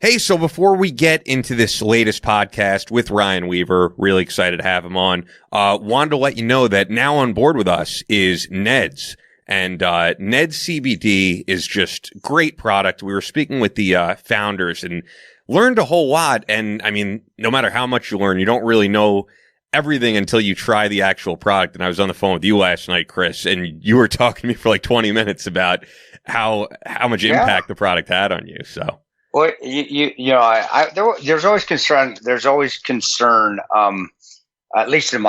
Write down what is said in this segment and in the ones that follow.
Hey, so before we get into this latest podcast with Ryan Weaver, really excited to have him on, wanted to let you know that now on board with us is Ned's. And Ned's CBD is just great product. We were speaking with the founders and learned a whole lot. And I mean, no matter how much you learn, you don't really know everything until you try the actual product. And I was on the phone with you last night, Chris, and you were talking to me for like 20 minutes about how much impact the product had on you. So. Well, there's always concern. There's always concern. At least in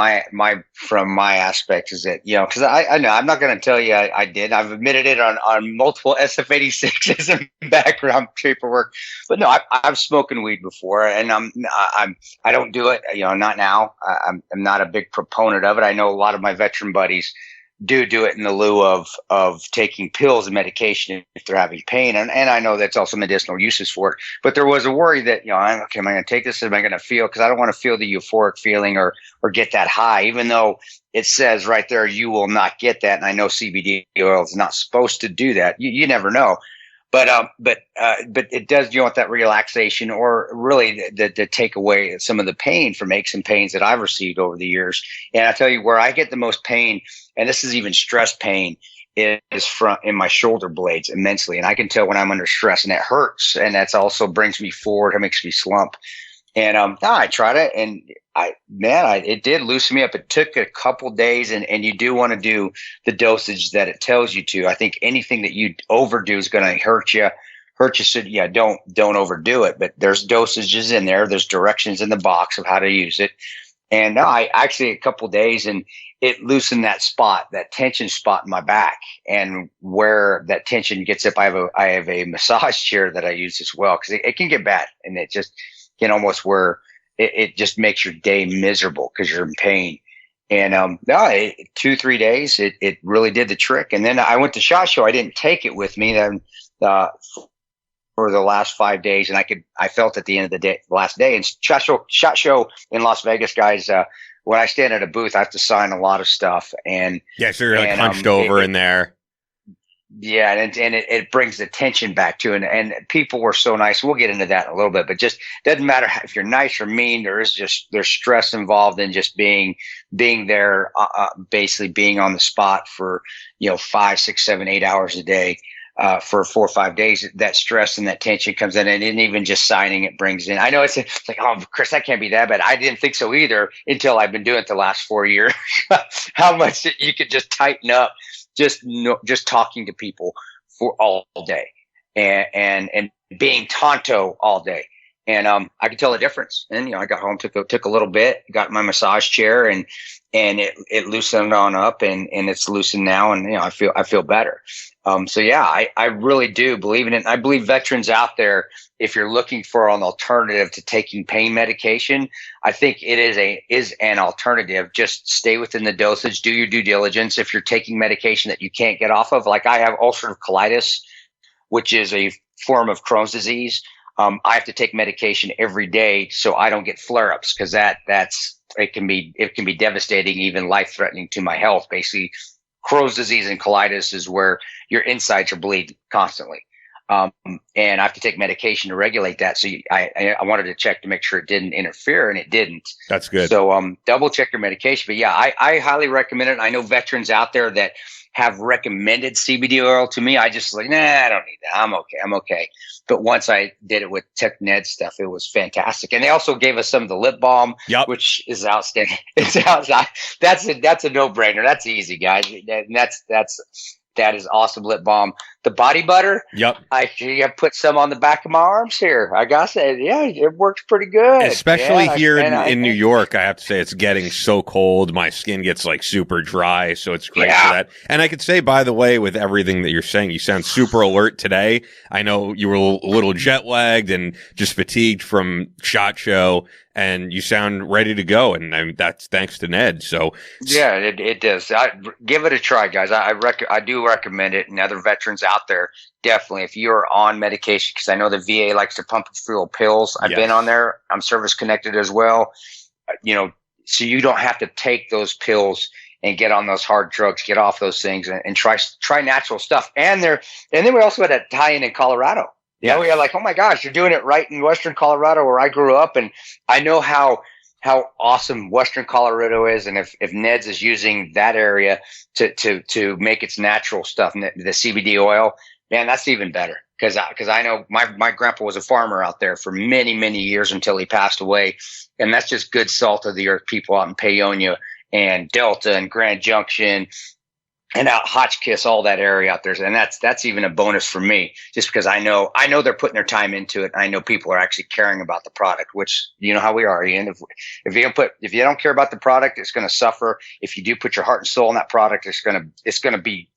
from my aspect, is that because I know I'm not going to tell you I did. I've admitted it on multiple SF-86s and background paperwork. But no, I've smoking weed before, and I don't do it. Not now. I'm not a big proponent of it. I know a lot of my veteran buddies do it in the lieu of taking pills and medication if they're having pain. And I know that's also medicinal uses for it. But there was a worry that, okay, am I going to take this? Am I going to feel? Because I don't want to feel the euphoric feeling or get that high, even though it says right there, you will not get that. And I know CBD oil is not supposed to do that. You never know. But it does, want that relaxation or really to take away some of the pain from aches and pains that I've received over the years. And I tell you where I get the most pain, and this is even stress pain, is in my shoulder blades immensely. And I can tell when I'm under stress, and it hurts. And that's also brings me forward. It makes me slump. And I tried it, and it did loosen me up. It took a couple days, and you do want to do the dosage that it tells you to. I think anything that you overdo is going to hurt you. So don't overdo it. But there's dosages in there. There's directions in the box of how to use it. And I actually a couple days, and it loosened that tension spot in my back, and where that tension gets up. I have a massage chair that I use as well, because it can get bad, and it just can almost where it just makes your day miserable because you're in pain. And 2-3 days, it really did the trick. And then I went to SHOT Show. I didn't take it with me then for the last 5 days, and I felt at the end of the last day. And SHOT Show in Las Vegas, guys. When I stand at a booth, I have to sign a lot of stuff. And yeah, so you're like hunched over in there. Yeah, and it brings the tension back to it. And people were so nice. We'll get into that in a little bit, but just doesn't matter if you're nice or mean. there's stress involved in just being there, basically being on the spot for 5, 6, 7, 8 hours a day for 4 or 5 days. That stress and that tension comes in, and even just signing it brings in. I know it's like, oh, Chris, that can't be that bad. I didn't think so either until I've been doing it the last 4 years. How much you could just tighten up. Just talking to people for all day and being tonto all day. And I could tell the difference. And I got home, took a little bit, got my massage chair, and it loosened on up, and it's loosened now, and I feel better. So yeah, I really do believe in it. I believe veterans out there, if you're looking for an alternative to taking pain medication, I think it is an alternative. Just stay within the dosage, do your due diligence. If you're taking medication that you can't get off of, like I have ulcerative colitis, which is a form of Crohn's disease. I have to take medication every day so I don't get flare-ups, because it can be devastating, even life-threatening to my health. Basically, Crohn's disease and colitis is where your insides are bleeding constantly. And I have to take medication to regulate that. So I wanted to check to make sure it didn't interfere, and it didn't. That's good. So double check your medication. But yeah, I highly recommend it. I know veterans out there that have recommended CBD oil to me. I just like, nah, I don't need that. I'm okay. But once I did it with Tech Ned stuff, it was fantastic. And they also gave us some of the lip balm, which is outstanding. That's a no-brainer. That's easy, guys. And that is awesome lip balm. The body butter. Yep. I put some on the back of my arms here. I gotta say, yeah, it works pretty good. Especially here in New York, I have to say it's getting so cold. My skin gets like super dry, so it's great for that. And I could say, by the way, with everything that you're saying, you sound super alert today. I know you were a little jet lagged and just fatigued from SHOT Show, and you sound ready to go. And that's thanks to Ned. So yeah, it does. Give it a try, guys. I do recommend it, and other veterans out there, definitely, if you're on medication, because I know the VA likes to pump through pills. I've been on there. I'm service connected as well. So you don't have to take those pills and get on those hard drugs, get off those things, and try natural stuff. And then we also had a tie-in Colorado. Yeah, we are like, oh my gosh, you're doing it right in Western Colorado where I grew up, and I know how awesome Western Colorado is, and if Ned's is using that area to make its natural stuff, the CBD oil, man, that's even better. Because I know my grandpa was a farmer out there for many years until he passed away, and that's just good salt of the earth people out in Paonia and Delta and Grand Junction and out Hotchkiss, all that area out there. And that's even a bonus for me, just because I know they're putting their time into it. I know people are actually caring about the product, which you know how we are, Ian. If you don't care about the product, it's going to suffer. If you do put your heart and soul in that product, it's going to be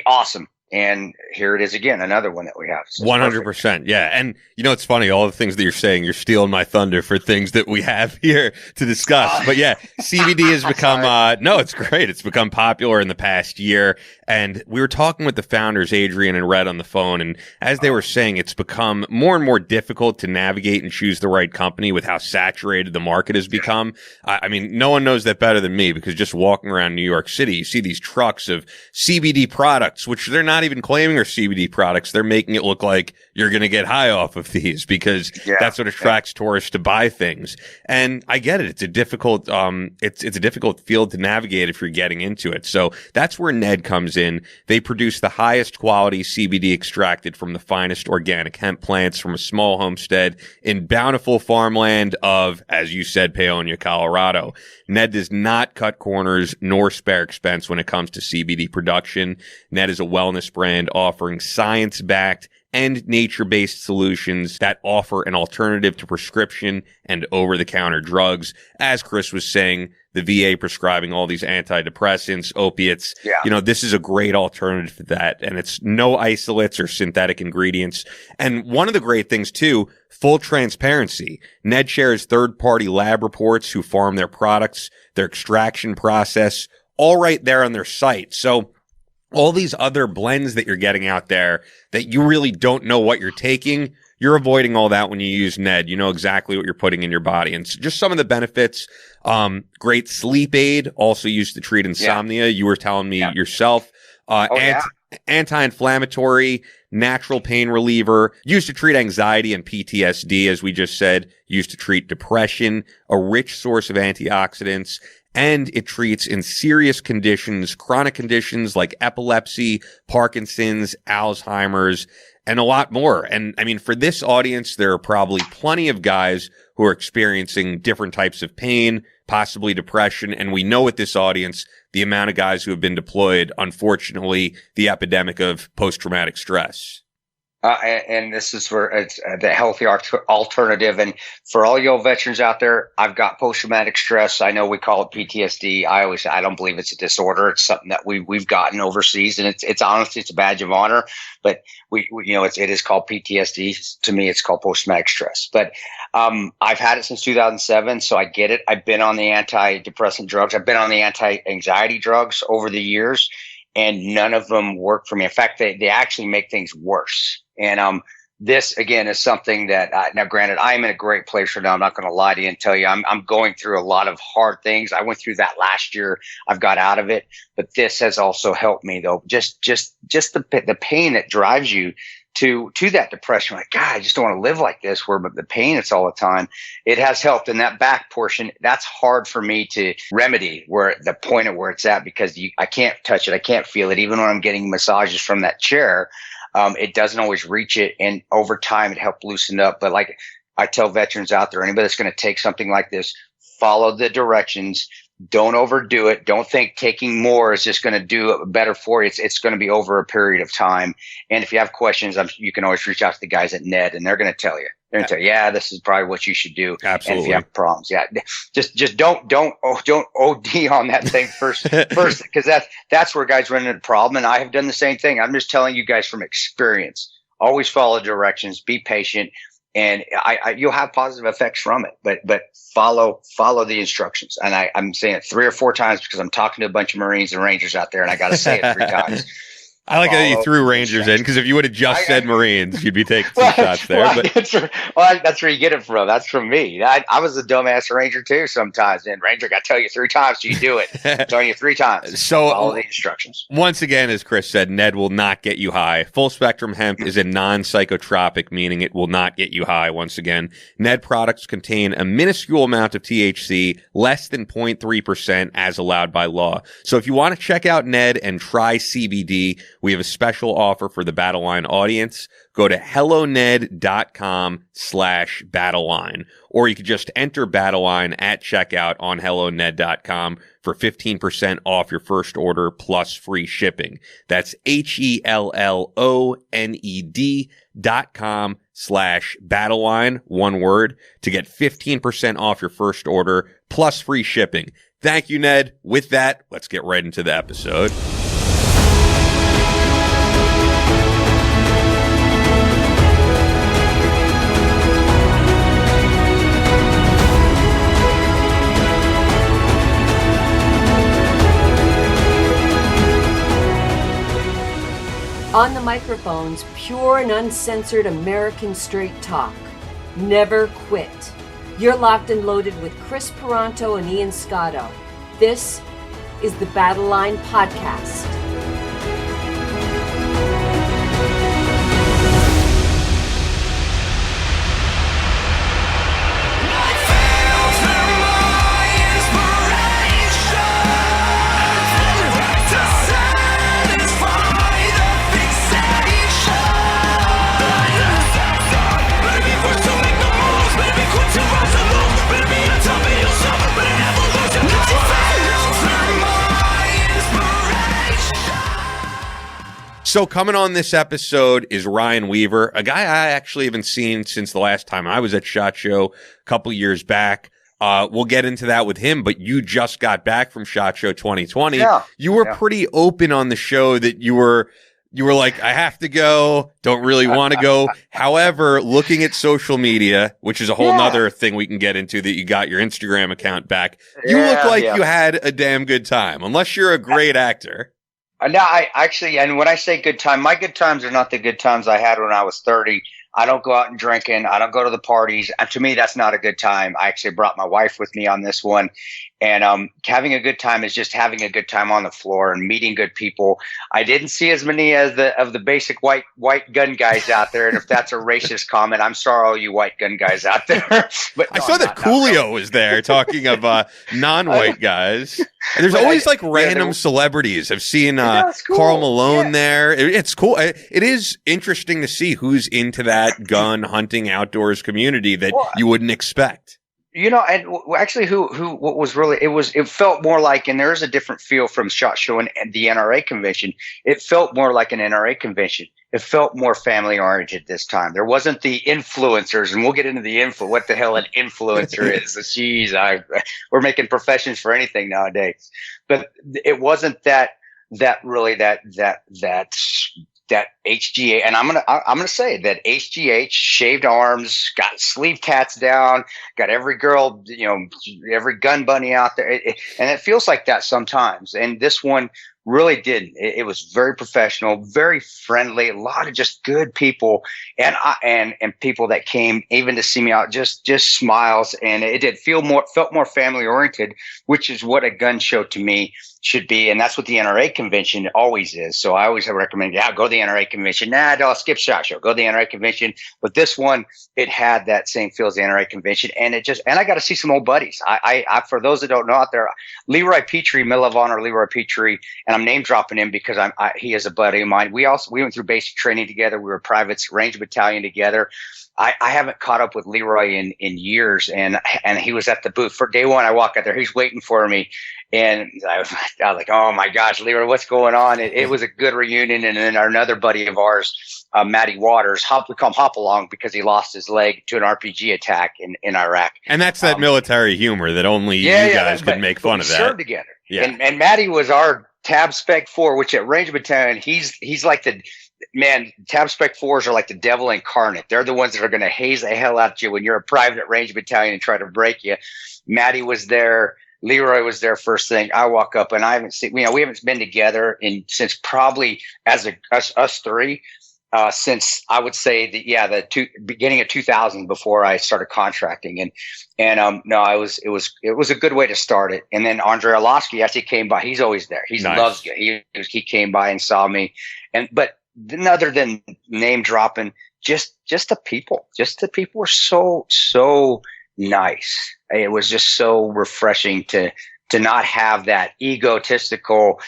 awesome. And here it is again, another one that we have. So 100%. Yeah. And it's funny, all the things that you're saying, you're stealing my thunder for things that we have here to discuss. But yeah, CBD has become, no, it's great. It's become popular in the past year. And we were talking with the founders, Adrian and Red, on the phone. And as they were saying, it's become more and more difficult to navigate and choose the right company with how saturated the market has become. I mean, no one knows that better than me, because just walking around New York City, you see these trucks of CBD products, which they're not even claiming are CBD products. They're making it look like you're going to get high off of these, because that's what attracts tourists to buy things. And I get it. It's a difficult, it's a difficult field to navigate if you're getting into it. So that's where Ned comes in. They produce the highest quality CBD extracted from the finest organic hemp plants from a small homestead in bountiful farmland of, as you said, Paonia, Colorado. Ned does not cut corners nor spare expense when it comes to CBD production. Ned is a wellness brand offering science-backed and nature-based solutions that offer an alternative to prescription and over-the-counter drugs. As Chris was saying, the VA prescribing all these antidepressants, opiates. Yeah. This is a great alternative to that. And it's no isolates or synthetic ingredients. And one of the great things too, full transparency. Ned shares third-party lab reports who farm their products, their extraction process, all right there on their site. So all these other blends that you're getting out there that you really don't know what you're taking, you're avoiding all that when you use Ned. You know exactly what you're putting in your body. And just some of the benefits, great sleep aid, also used to treat insomnia. You were telling me yourself. Anti-inflammatory, natural pain reliever, used to treat anxiety and PTSD, as we just said, used to treat depression, a rich source of antioxidants. And it treats in serious conditions, chronic conditions like epilepsy, Parkinson's, Alzheimer's, and a lot more. And I mean, for this audience, there are probably plenty of guys who are experiencing different types of pain, possibly depression. And we know with this audience, the amount of guys who have been deployed, unfortunately, the epidemic of post-traumatic stress. And this is where it's the healthy alternative. And for all you veterans out there, I've got post-traumatic stress. I know we call it PTSD. I don't believe it's a disorder. It's something that we've gotten overseas, and it's honestly, it's a badge of honor. But it is called PTSD. To me, it's called post-traumatic stress. But I've had it since 2007, so I get it. I've been on the antidepressant drugs. I've been on the anti-anxiety drugs over the years, and none of them work for me. In fact, they actually make things worse. And this, again, is something that now, granted, I'm in a great place right now. I'm not going to lie to you and tell you I'm going through a lot of hard things. I went through that last year. I've got out of it, but this has also helped me, though. Just the pain that drives you to that depression. Like, God, I just don't want to live like this, where the pain, it's all the time. It has helped. And that back portion, that's hard for me to remedy, where the point of where it's at, because I can't touch it. I can't feel it. Even when I'm getting massages from that chair, it doesn't always reach it. And over time, it helped loosen up. But like I tell veterans out there, anybody that's going to take something like this, follow the directions. Don't overdo it. Don't think taking more is just going to do better for you. It's going to be over a period of time. And if you have questions, you can always reach out to the guys at Ned, and they're going to tell you. They're going to tell you, this is probably what you should do. Absolutely. And if you have problems, just don't OD on that thing first, because that's where guys run into the problem. And I have done the same thing. I'm just telling you guys from experience. Always follow directions. Be patient. And you'll have positive effects from it, but follow the instructions. And I'm saying it 3 or 4 times because I'm talking to a bunch of Marines and Rangers out there, and I got to say it 3 times. I like that you threw Rangers in, because if you would have just said Marines, you'd be taking some shots there. That's where you get it from. That's from me. I was a dumbass Ranger too sometimes. And Ranger, I tell you 3 times, so you do it. I'm telling you 3 times. So follow the instructions. Once again, as Chris said, Ned will not get you high. Full spectrum hemp is a non-psychotropic, meaning it will not get you high. Once again, Ned products contain a minuscule amount of THC, less than 0.3% as allowed by law. So if you want to check out Ned and try CBD, we have a special offer for the Battleline audience. Go to helloned.com/Battleline, or you could just enter Battleline at checkout on helloned.com for 15% off your first order plus free shipping. That's helloned.com/Battleline, one word, to get 15% off your first order plus free shipping. Thank you, Ned. With that, let's get right into the episode. On the microphones, pure and uncensored American straight talk. Never quit. You're locked and loaded with Chris Peranto and Ian Scotto. This is the Battleline Podcast. So coming on this episode is Ryan Weaver, a guy I actually haven't seen since the last time I was at SHOT Show a couple years back. We'll get into that with him, but you just got back from SHOT Show 2020. Yeah. You were pretty open on the show that you were like, I have to go, don't really want to go. However, looking at social media, which is a whole nother thing we can get into, that you got your Instagram account back, you look like you had a damn good time, unless you're a great actor. No, I actually, and when I say good time, my good times are not the good times I had when I was 30. I don't go out and drinking. I don't go to the parties. And to me, that's not a good time. I actually brought my wife with me on this one. And having a good time is just having a good time on the floor and meeting good people. I didn't see as many as the basic white gun guys out there. And if that's a racist comment, I'm sorry, all you white gun guys out there. But no, I saw that Coolio was there talking of non-white guys. And there's always like random celebrities. I've seen cool. Karl Malone there. It's cool. It is interesting to see who's into that gun hunting outdoors community that you wouldn't expect. You know, and actually, what was really, it felt more like, and there is a different feel from SHOT Show and the NRA convention. It felt more like an NRA convention. It felt more family oriented this time. There wasn't the influencers, and we'll get into the what the hell an influencer is. Jeez, we're making professions for anything nowadays. But it wasn't that HGH, and I'm gonna say that HGH, shaved arms, got sleeve tats down, got every girl, every gun bunny out there, and it feels like that sometimes. And this one really didn't. It was very professional, very friendly, a lot of just good people, and people that came even to see me out, just smiles, and it felt more family oriented, which is what a gun show to me should be, and that's what the NRA convention always is. So I always recommend, go to the NRA convention. Nah, don't skip SHOT Show. Go to the NRA convention. But this one, it had that same feel as the NRA convention, and I got to see some old buddies. I for those that don't know out there, Leroy Petrie, Medal of Honor, Leroy Petrie, and I'm name dropping him because he is a buddy of mine. We went through basic training together. We were privates, Ranger Battalion together. I haven't caught up with Leroy in years, and he was at the booth for day one. I walk out there, he's waiting for me, and I was like, oh my gosh, Leroy, what's going on? It was a good reunion. And then another buddy of ours, Matty Waters, we call him Hop Along because he lost his leg to an RPG attack in Iraq. And that's that military humor that only you guys could make fun of that. We served together. Yeah. And Matty was our Tab Spec 4, which at Ranger Battalion, he's like Tab Spec 4s are like the devil incarnate. They're the ones that are going to haze the hell out of you when you're a private at Ranger Battalion and try to break you. Matty was there. Leroy was there first thing. I walk up and I haven't seen, we haven't been together since probably us three, since I would say the beginning of 2000 before I started contracting. No, it was a good way to start it. And then Andre Arlovsky actually came by. He's always there. He loves it. He came by and saw me. But other than name dropping, just the people were so nice. It was just so refreshing to not have that egotistical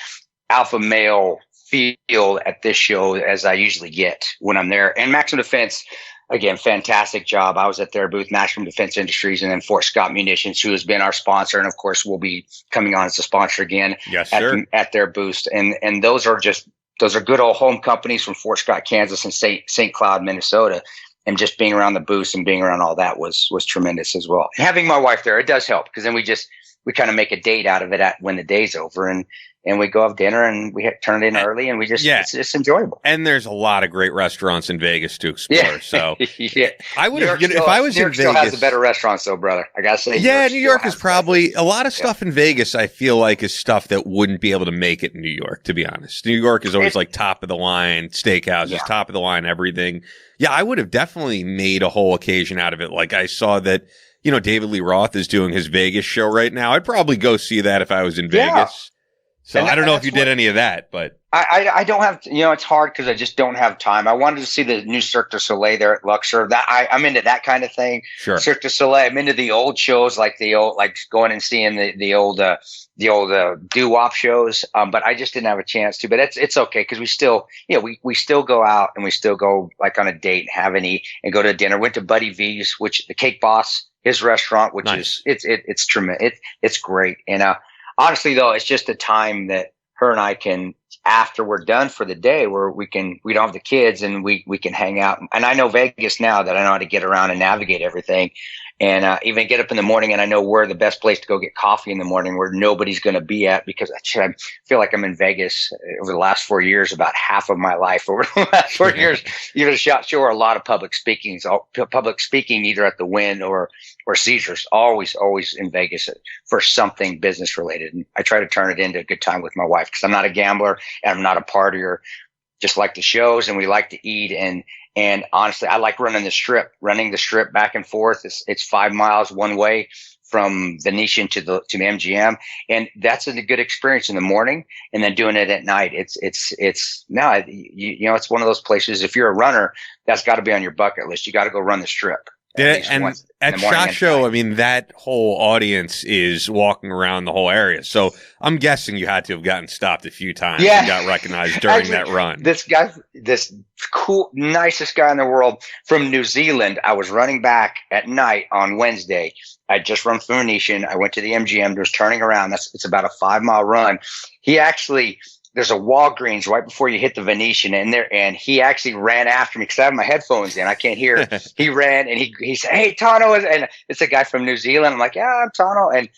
alpha male feel at this show as I usually get when I'm there. And Maximum Defense, again, fantastic job. I was at their booth, Maximum Defense Industries, and then Fort Scott Munitions, who has been our sponsor, and of course will be coming on as a sponsor again at their booth. And those are good old home companies from Fort Scott, Kansas, and St. Cloud, Minnesota. And just being around the booths and being around all that was tremendous as well. Having my wife there, it does help, because then we kind of make a date out of it when the day's over, and we go have dinner and we turn it in early, and it's just enjoyable. And there's a lot of great restaurants in Vegas to explore. Yeah. So I would have, if I was New York in Vegas, still has the better restaurants though, brother. I gotta say. Yeah, New York is probably a lot of stuff in Vegas. I feel like is stuff that wouldn't be able to make it in New York, to be honest. New York is always like top of the line steakhouses, top of the line everything. Yeah, I would have definitely made a whole occasion out of it. Like I saw that, David Lee Roth is doing his Vegas show right now. I'd probably go see that if I was in Vegas. So I don't know if you did any of that, but I don't have, it's hard because I just don't have time. I wanted to see the new Cirque du Soleil there at Luxor. I'm into that kind of thing. Sure. Cirque du Soleil. I'm into the old shows, like going and seeing the old doo-wop shows. But I just didn't have a chance to. But it's okay, because we still, we still go out and we still go like on a date and have an eat and go to dinner. Went to Buddy V's, which the Cake Boss, his restaurant, which is it's tremendous. It's great. And honestly, though, it's just a time that her and I can, after we're done for the day, where we don't have the kids and we can hang out. And I know Vegas now, that I know how to get around and navigate everything, and even get up in the morning. And I know where the best place to go get coffee in the morning, where nobody's going to be at, because I feel like I'm in Vegas over the last 4 years, about half of my life over the last 4 years. The SHOT Show, or a lot of public speaking, either at the Wynn or Caesars, always in Vegas for something business related. And I try to turn it into a good time with my wife, because I'm not a gambler and I'm not a partier. Just like the shows, and we like to eat, and honestly, I like running the strip back and forth. It's 5 miles one way from Venetian to MGM, and that's a good experience in the morning, and then doing it at night. It's one of those places. If you're a runner, that's got to be on your bucket list. You got to go run the strip. And at SHOT Show, I mean, that whole audience is walking around the whole area. So I'm guessing you had to have gotten stopped a few times and got recognized during that run. This guy, this cool, nicest guy in the world from New Zealand, I was running back at night on Wednesday. I just run through Venetian. I went to the MGM, was turning around. It's about a 5 mile run. There's a Walgreens right before you hit the Venetian in there, and he actually ran after me because I have my headphones in. I can't hear. He ran and he said, "Hey, Tano," and it's a guy from New Zealand. I'm like, "Yeah, I'm Tano," and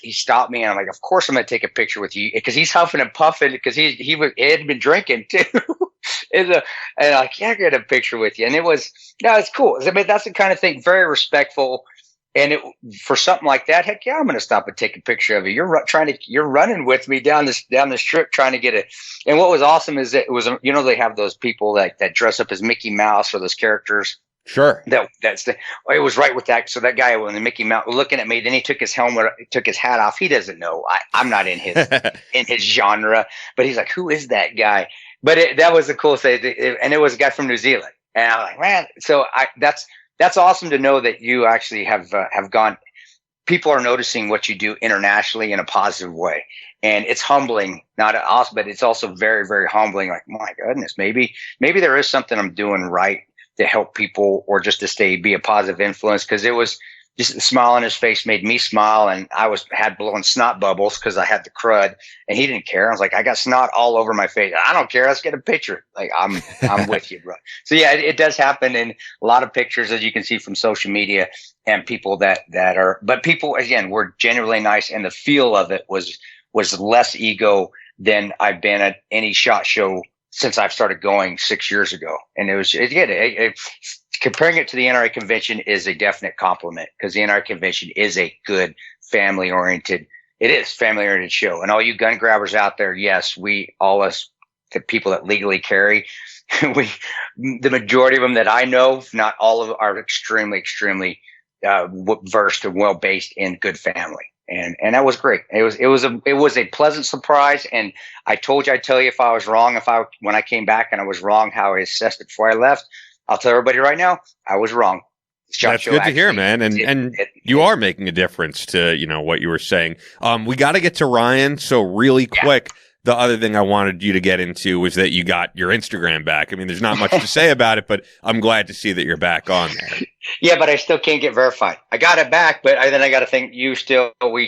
he stopped me, and I'm like, "Of course I'm going to take a picture with you," because he's huffing and puffing because he had been drinking too. And I'm like, "Yeah, I got a picture with you," and it's cool. I mean, that's the kind of thing, very respectful. And for something like that, heck yeah, I'm going to stop and take a picture of you. You're running with me down the strip trying to get it. And what was awesome is that it was, they have those people that dress up as Mickey Mouse or those characters. Sure. It was right with that. So that guy, when the Mickey Mouse was looking at me, then he took his helmet, took his hat off. He doesn't know. I'm not in his in his genre, but he's like, who is that guy? But that was the cool thing. And it was a guy from New Zealand. And I'm like, man, so that's awesome to know that you actually have gone. People are noticing what you do internationally in a positive way, and it's humbling. Not awesome, but it's also very, very humbling. Like, my goodness, maybe there is something I'm doing right to help people, or just to be a positive influence. Because it was just the smile on his face made me smile, and I had blowing snot bubbles because I had the crud, and he didn't care. I was like, I got snot all over my face. I don't care. Let's get a picture. Like, I'm with you, bro. So yeah, it does happen in a lot of pictures, as you can see from social media, and people that are. But people, again, were genuinely nice, and the feel of it was less ego than I've been at any SHOT Show since I've started going 6 years ago. And it was comparing it to the NRA convention is a definite compliment, because the NRA convention is a good family oriented. It is family oriented show. And all you gun grabbers out there, yes, all us, the people that legally carry, the majority of them that I know, if not all of them, are extremely, extremely versed and well based in good family. And that was great. It was a pleasant surprise. And I told you, I'd tell you if I was wrong, when I came back and I was wrong, how I assessed it before I left. I'll tell everybody right now, I was wrong. That's good to hear, man. And you are making a difference to, what you were saying. We got to get to Ryan. So really quick, the other thing I wanted you to get into was that you got your Instagram back. I mean, there's not much to say about it, but I'm glad to see that you're back on there. Yeah, but I still can't get verified. I got it back, but then I got to think we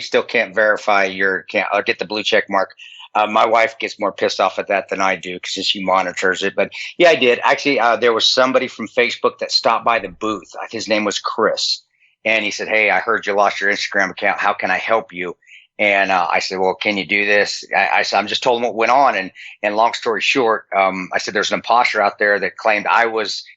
still can't verify I'll get the blue check mark. My wife gets more pissed off at that than I do since she monitors it. But yeah, I did. Actually, there was somebody from Facebook that stopped by the booth. His name was Chris. And he said, "Hey, I heard you lost your Instagram account. How can I help you?" And I said, "Well, can you do this?" I said, "I'm just told him what went on." And long story short, I said, "There's an imposter out there that claimed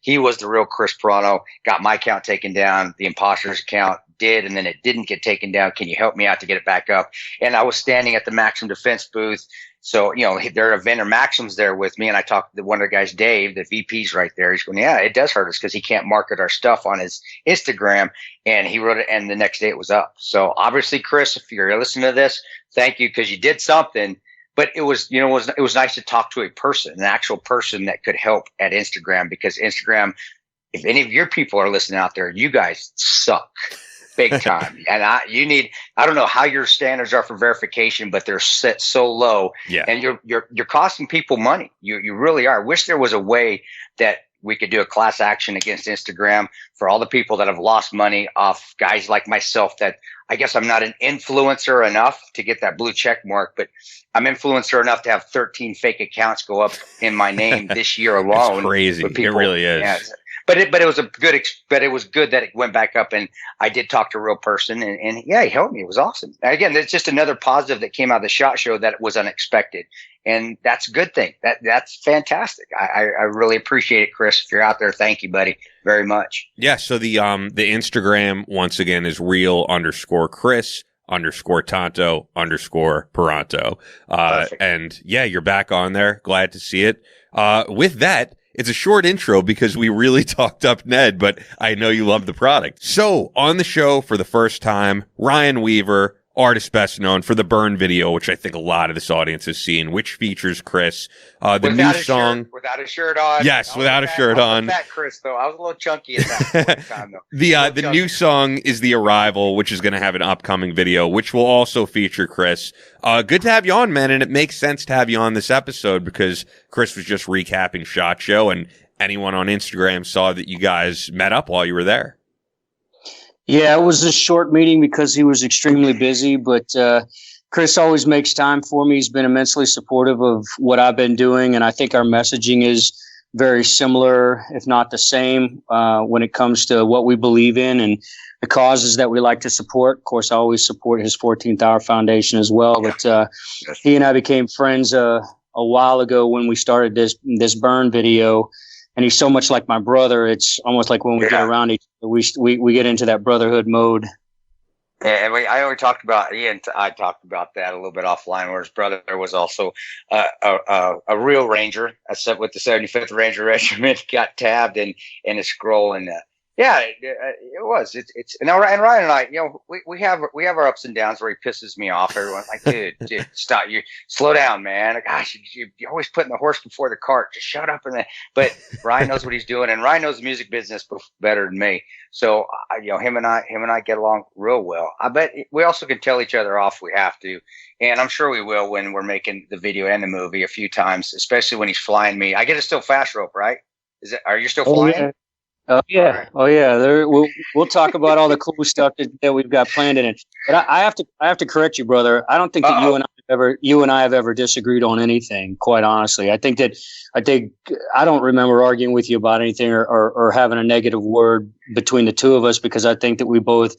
he was the real Chris Pirano, got my account taken down. The imposter's account did, and then it didn't get taken down. Can you help me out to get it back up?" And I was standing at the Maxim Defense booth. So, there are vendor Maxims there with me. And I talked to one of the guys, Dave, the VP's right there. He's going, "Yeah, it does hurt us because he can't market our stuff on his Instagram." And he wrote it. And the next day it was up. So obviously, Chris, if you're listening to this, thank you because you did something. But it was nice to talk to a person, an actual person that could help at Instagram, because Instagram, if any of your people are listening out there, you guys suck. Big time. And I don't know how your standards are for verification, but they're set so low. Yeah. And you're costing people money. You really are. I wish there was a way that we could do a class action against Instagram for all the people that have lost money off guys like myself, that I guess I'm not an influencer enough to get that blue check mark, but I'm influencer enough to have 13 fake accounts go up in my name this year alone. It's crazy. It really is. Yeah, But it was good that it went back up, and I did talk to a real person, and yeah, he helped me. It was awesome. And again, it's just another positive that came out of the SHOT Show that was unexpected, and that's a good thing. That's fantastic. I really appreciate it, Chris. If you're out there, thank you, buddy, very much. Yeah. So the Instagram once again is real_Chris _Tonto _Piranto. And yeah, you're back on there. Glad to see it. With that, it's a short intro because we really talked up Ned, but I know you love the product. So on the show for the first time, Ryan Weaver, artist best known for the Burn video, which I think a lot of this audience has seen, which features Chris. The new song. Without a shirt on. Yes, without a shirt on. Fat Chris, though. I was a little chunky at that point in time, though. The new song is The Arrival, which is going to have an upcoming video, which will also feature Chris. Good to have you on, man, and it makes sense to have you on this episode because Chris was just recapping SHOT Show, and anyone on Instagram saw that you guys met up while you were there. Yeah, it was a short meeting because he was extremely busy, but Chris always makes time for me. He's been immensely supportive of what I've been doing, and I think our messaging is very similar, if not the same, when it comes to what we believe in and the causes that we like to support. Of course, I always support his 14th Hour Foundation as well, but he and I became friends a while ago when we started this Burn video. And he's so much like my brother. It's almost like when we get around each other, we get into that brotherhood mode. Yeah, and I already talked about I talked about that a little bit offline, where his brother was also a real Ranger, with the 75th Ranger Regiment, got tabbed in a scroll, and it was. It's and Ryan and I, we have our ups and downs where he pisses me off. Everyone's like, dude, stop, you slow down, man. Gosh, you're always putting the horse before the cart. Just shut up. But Ryan knows what he's doing, and Ryan knows the music business better than me. So him and I get along real well. I bet we also can tell each other off if we have to, and I'm sure we will when we're making the video and the movie a few times, especially when he's flying me. I get a still fast rope, right? Are you still flying? Yeah. Oh yeah, right. Oh yeah. We'll talk about all the cool stuff that we've got planned in it. But I have to correct you, brother. I don't think that you and I have ever disagreed on anything. Quite honestly, I think I don't remember arguing with you about anything or having a negative word between the two of us, because I think that we both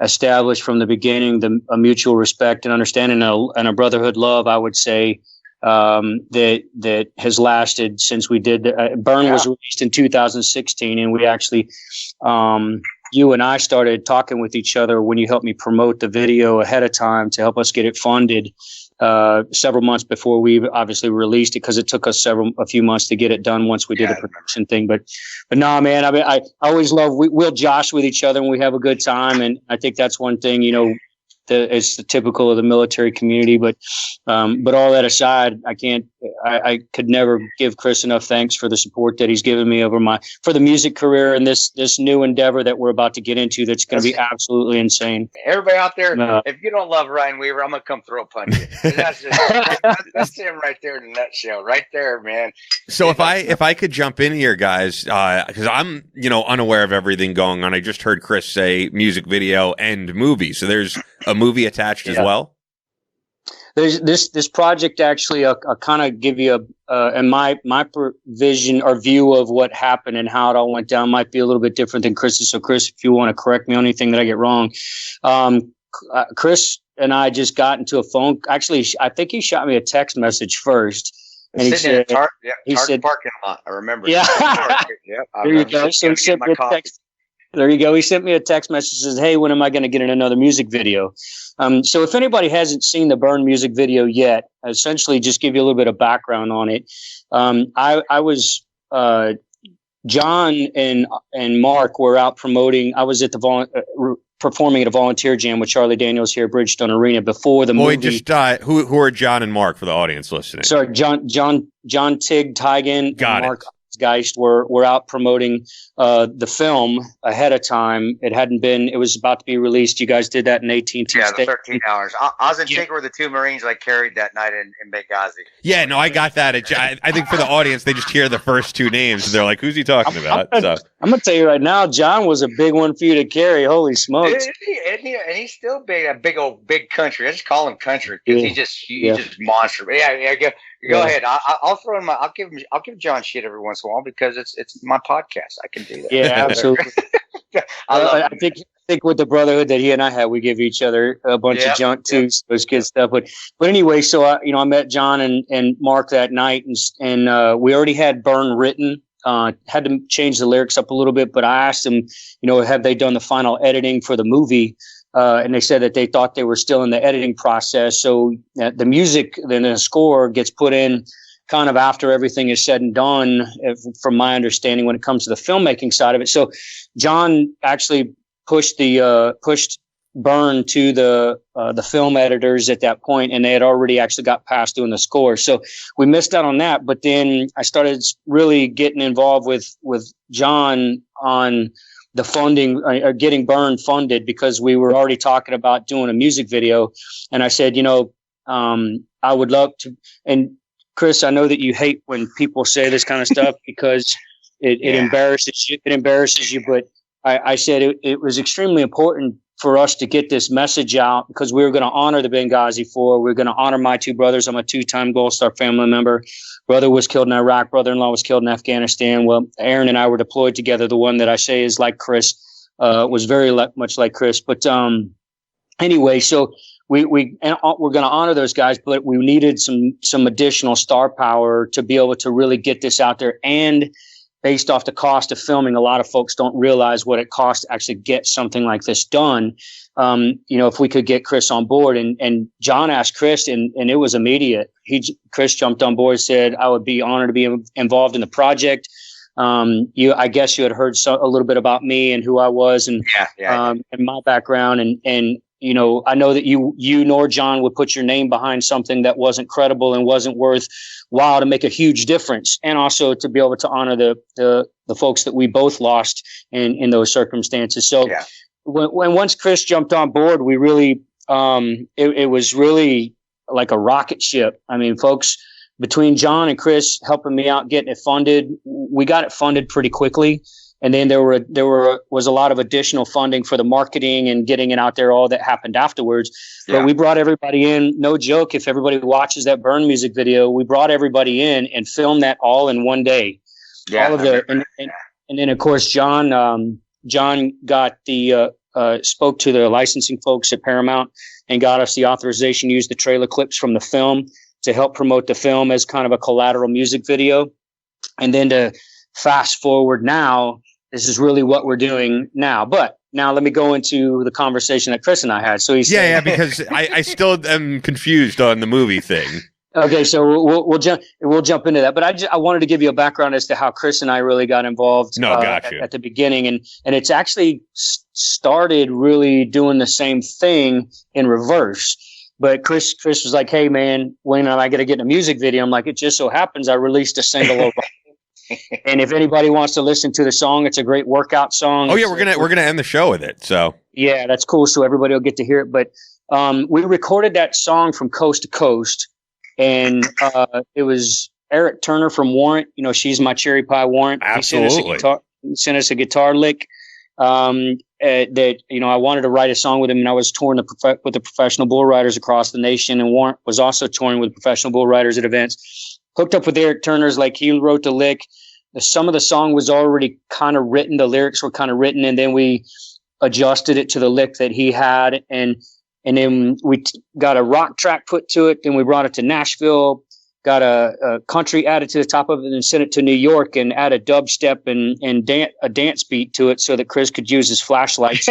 established from the beginning a mutual respect and understanding and a brotherhood love. I would say. That has lasted since we did Burn was released in 2016, and we actually you and I started talking with each other when you helped me promote the video ahead of time to help us get it funded several months before we obviously released it, because it took us a few months to get it done once we did the production thing. But no, man, I mean, I always love, we'll josh with each other and we have a good time. And I think that's one thing, you know, it's the typical of the military community, but all that aside, I could never give Chris enough thanks for the support that he's given me for the music career and this new endeavor that we're about to get into. That's going to be absolutely insane. Everybody out there, if you don't love Ryan Weaver, I'm going to come throw a punch. That's him right there in a nutshell, right there, man. So if I could jump in here, guys, because I'm, you know, unaware of everything going on. I just heard Chris say music video and movie. So there's a movie attached as well. There's this project actually. I'll kind of give you and my vision or view of what happened and how it all went down might be a little bit different than Chris's. So Chris, if you want to correct me on anything that I get wrong, Chris and I just got into a phone. Actually, I think he shot me a text message first. And he said, he said parking lot. I remember. Yeah. There you go. So he sent me a text. There you go. He sent me a text message that says, "Hey, when am I going to get in another music video?" So if anybody hasn't seen the Burn music video yet, essentially just give you a little bit of background on it. I was John and Mark were out promoting. I was at the performing at a volunteer jam with Charlie Daniels here at Bridgestone Arena before the movie. Who are John and Mark for the audience listening? Sorry, John Tig Tigan and Mark Geist were out promoting the film ahead of time. It was about to be released. You guys did that in AT&T the 13 hours. Oz and Tig were the two Marines I carried that night in Benghazi. Yeah, no, I got that. I think for the audience, they just hear the first two names and they're like, who's he talking about? I'm going to tell you right now, John was a big one for you to carry. Holy smokes. And he's still big, a big country. I just call him country because he's just monster. But Go ahead. I'll throw in I'll give John shit every once in a while because it's my podcast. I can do that. Yeah, absolutely. I think with the brotherhood that he and I had, we give each other a bunch of junk too. So it's good stuff. But anyway, so I met John and Mark that night, and we already had Burn written. Had to change the lyrics up a little bit, but I asked them, have they done the final editing for the movie? And they said that they thought they were still in the editing process. So the music, then the score gets put in kind of after everything is said and done, from my understanding, when it comes to the filmmaking side of it. So John actually pushed Burn to the film editors at that point, and they had already actually got past doing the score. So we missed out on that. But then I started really getting involved with John on the funding, or getting Burn funded, because we were already talking about doing a music video. And I said, I would love to. And Chris, I know that you hate when people say this kind of stuff because it embarrasses you. It embarrasses you. But I said it was extremely important for us to get this message out, because we were going to honor the Benghazi Four. We were going to honor my two brothers. I'm a 2-time Gold Star family member. Brother was killed in Iraq. Brother-in-law was killed in Afghanistan. Well, Aaron and I were deployed together. The one that I say is like Chris was very much like Chris. But anyway, so we're going to honor those guys, but we needed some additional star power to be able to really get this out there. And based off the cost of filming, a lot of folks don't realize what it costs to actually get something like this done. If we could get Chris on board, and John asked Chris, and it was immediate. Chris jumped on board, said, I would be honored to be involved in the project. I guess you had heard a little bit about me and who I was and my background. And I know that you nor John would put your name behind something that wasn't credible and wasn't worthwhile to make a huge difference. And also to be able to honor the folks that we both lost in those circumstances. So when once Chris jumped on board, we really, it was really like a rocket ship. I mean, folks, between John and Chris helping me out getting it funded, we got it funded pretty quickly. And then there was a lot of additional funding for the marketing and getting it out there, all that happened afterwards. But we brought everybody in. No joke. If everybody watches that Burn music video, we brought everybody in and filmed that all in one day. All of and then of course John got spoke to the licensing folks at Paramount and got us the authorization to use the trailer clips from the film to help promote the film as kind of a collateral music video. And then to fast forward now, this is really what we're doing now. But now let me go into the conversation that Chris and I had. So he said, because I still am confused on the movie thing. Okay, so we'll jump into that. But I wanted to give you a background as to how Chris and I really got involved. Got you. At the beginning, and it's actually started really doing the same thing in reverse. But Chris was like, "Hey man, when am I going to get in a music video?" I'm like, "It just so happens I released a single." And if anybody wants to listen to the song, it's a great workout song. Oh yeah, we're gonna end the show with it. So yeah, that's cool. So everybody will get to hear it. But we recorded that song from coast to coast, and it was Eric Turner from Warrant. You know, she's my cherry pie Warrant. Absolutely. He sent us a guitar lick. That I wanted to write a song with him, and I was touring with the professional bull riders across the nation, and Warrant was also touring with professional bull riders at events. Hooked up with Eric Turner's, like he wrote the lick. Some of the song was already kind of written, the lyrics were kind of written, and then we adjusted it to the lick that he had, and then we got a rock track put to it. Then we brought it to Nashville. Got a country added to the top of it, and sent it to New York and added dubstep and a dance beat to it so that Chris could use his flashlights.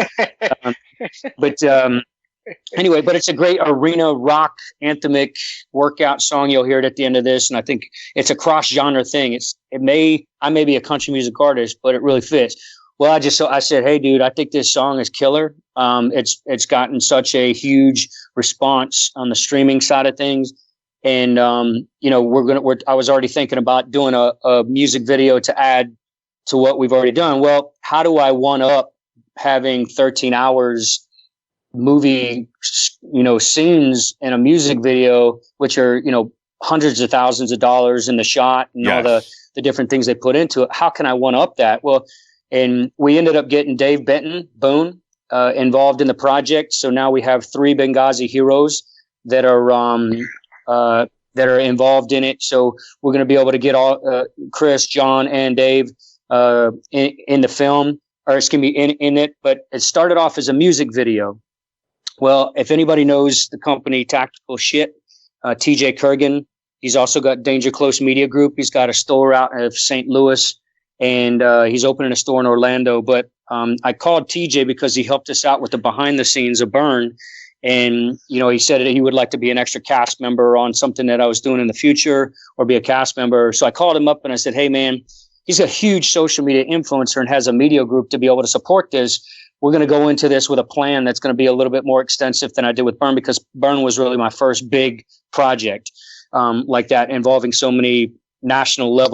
Anyway, but it's a great arena rock anthemic workout song. You'll hear it at the end of this, and I think it's a cross genre thing. I may be a country music artist, but it really fits. Well, I said, "Hey, dude, I think this song is killer. It's gotten such a huge response on the streaming side of things." And, I was already thinking about doing a music video to add to what we've already done. Well, how do I one up having 13 hours movie, scenes in a music video, which are, hundreds of thousands of dollars in the shot and all the different things they put into it? How can I one up that? Well, and we ended up getting Dave Boone, involved in the project. So now we have 3 Benghazi heroes that are involved in it. So we're going to be able to get all Chris, John, and Dave in the film, or it's going to be in it. But it started off as a music video. Well, if anybody knows the company Tactical Shit, TJ Kurgan, he's also got Danger Close Media Group. He's got a store out of St. Louis, and he's opening a store in Orlando. But I called TJ because he helped us out with the behind the scenes of Burn. And, he said that he would like to be an extra cast member on something that I was doing in the future, or be a cast member. So I called him up and I said, "Hey, man, he's a huge social media influencer and has a media group to be able to support this. We're going to go into this with a plan that's going to be a little bit more extensive than I did with Burn, because Burn was really my first big project like that, involving so many nationally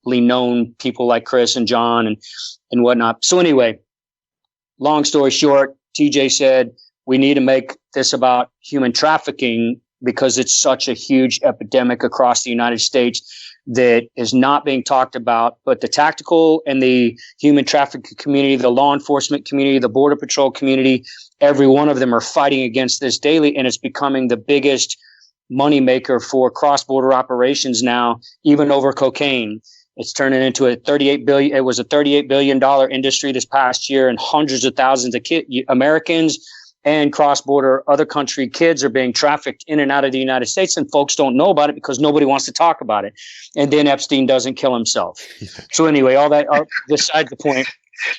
known people like Chris and John and whatnot." So anyway, long story short, TJ said, "We need to make this about human trafficking because it's such a huge epidemic across the United States that is not being talked about. But the tactical and the human trafficking community, the law enforcement community, the border patrol community, every one of them are fighting against this daily. And it's becoming the biggest moneymaker for cross-border operations now, even over cocaine. It's turning into a $38 billion. It was a $38 billion industry this past year, and hundreds of thousands of Americans and cross-border other country kids are being trafficked in and out of the United States, and folks don't know about it because nobody wants to talk about it. And then Epstein doesn't kill himself. So anyway, all that beside the point.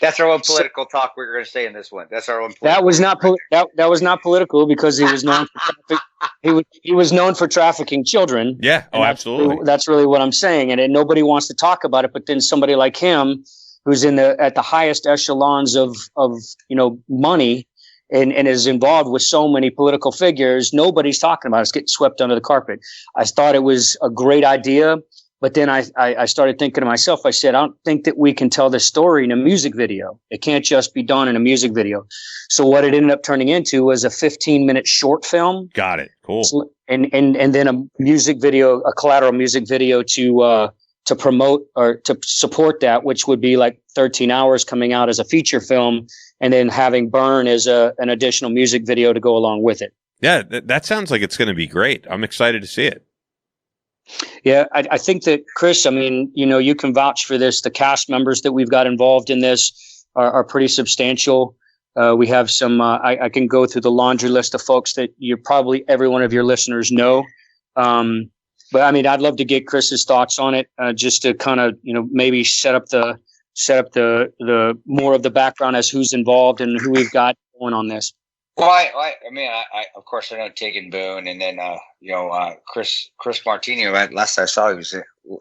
That's our own political talk we're going to say in this one. That's our own. That was not that was not political, because he was known for he was known for trafficking children. Yeah. Oh, absolutely. That's really what I'm saying. And nobody wants to talk about it. But then somebody like him, who's at the highest echelons of money and is involved with so many political figures, nobody's talking about it. It's getting swept under the carpet. I thought it was a great idea. But then I started thinking to myself, I said, I don't think that we can tell this story in a music video. It can't just be done in a music video. So what it ended up turning into was a 15-minute short film. Got it. Cool. And then a music video, a collateral music video to promote or to support that, which would be like 13 hours coming out as a feature film, and then having Burn as an additional music video to go along with it. Yeah, that sounds like it's going to be great. I'm excited to see it. Yeah, I think that, Chris, I mean, you can vouch for this. The cast members that we've got involved in this are pretty substantial. We have some, I can go through the laundry list of folks that probably every one of your listeners know. But I mean, I'd love to get Chris's thoughts on it, just to kind of, maybe set up the set up the more of the background as who's involved and who we've got going on this. Well, I mean, I of course I know Tegan Boone, and then Chris Martini. Last I saw,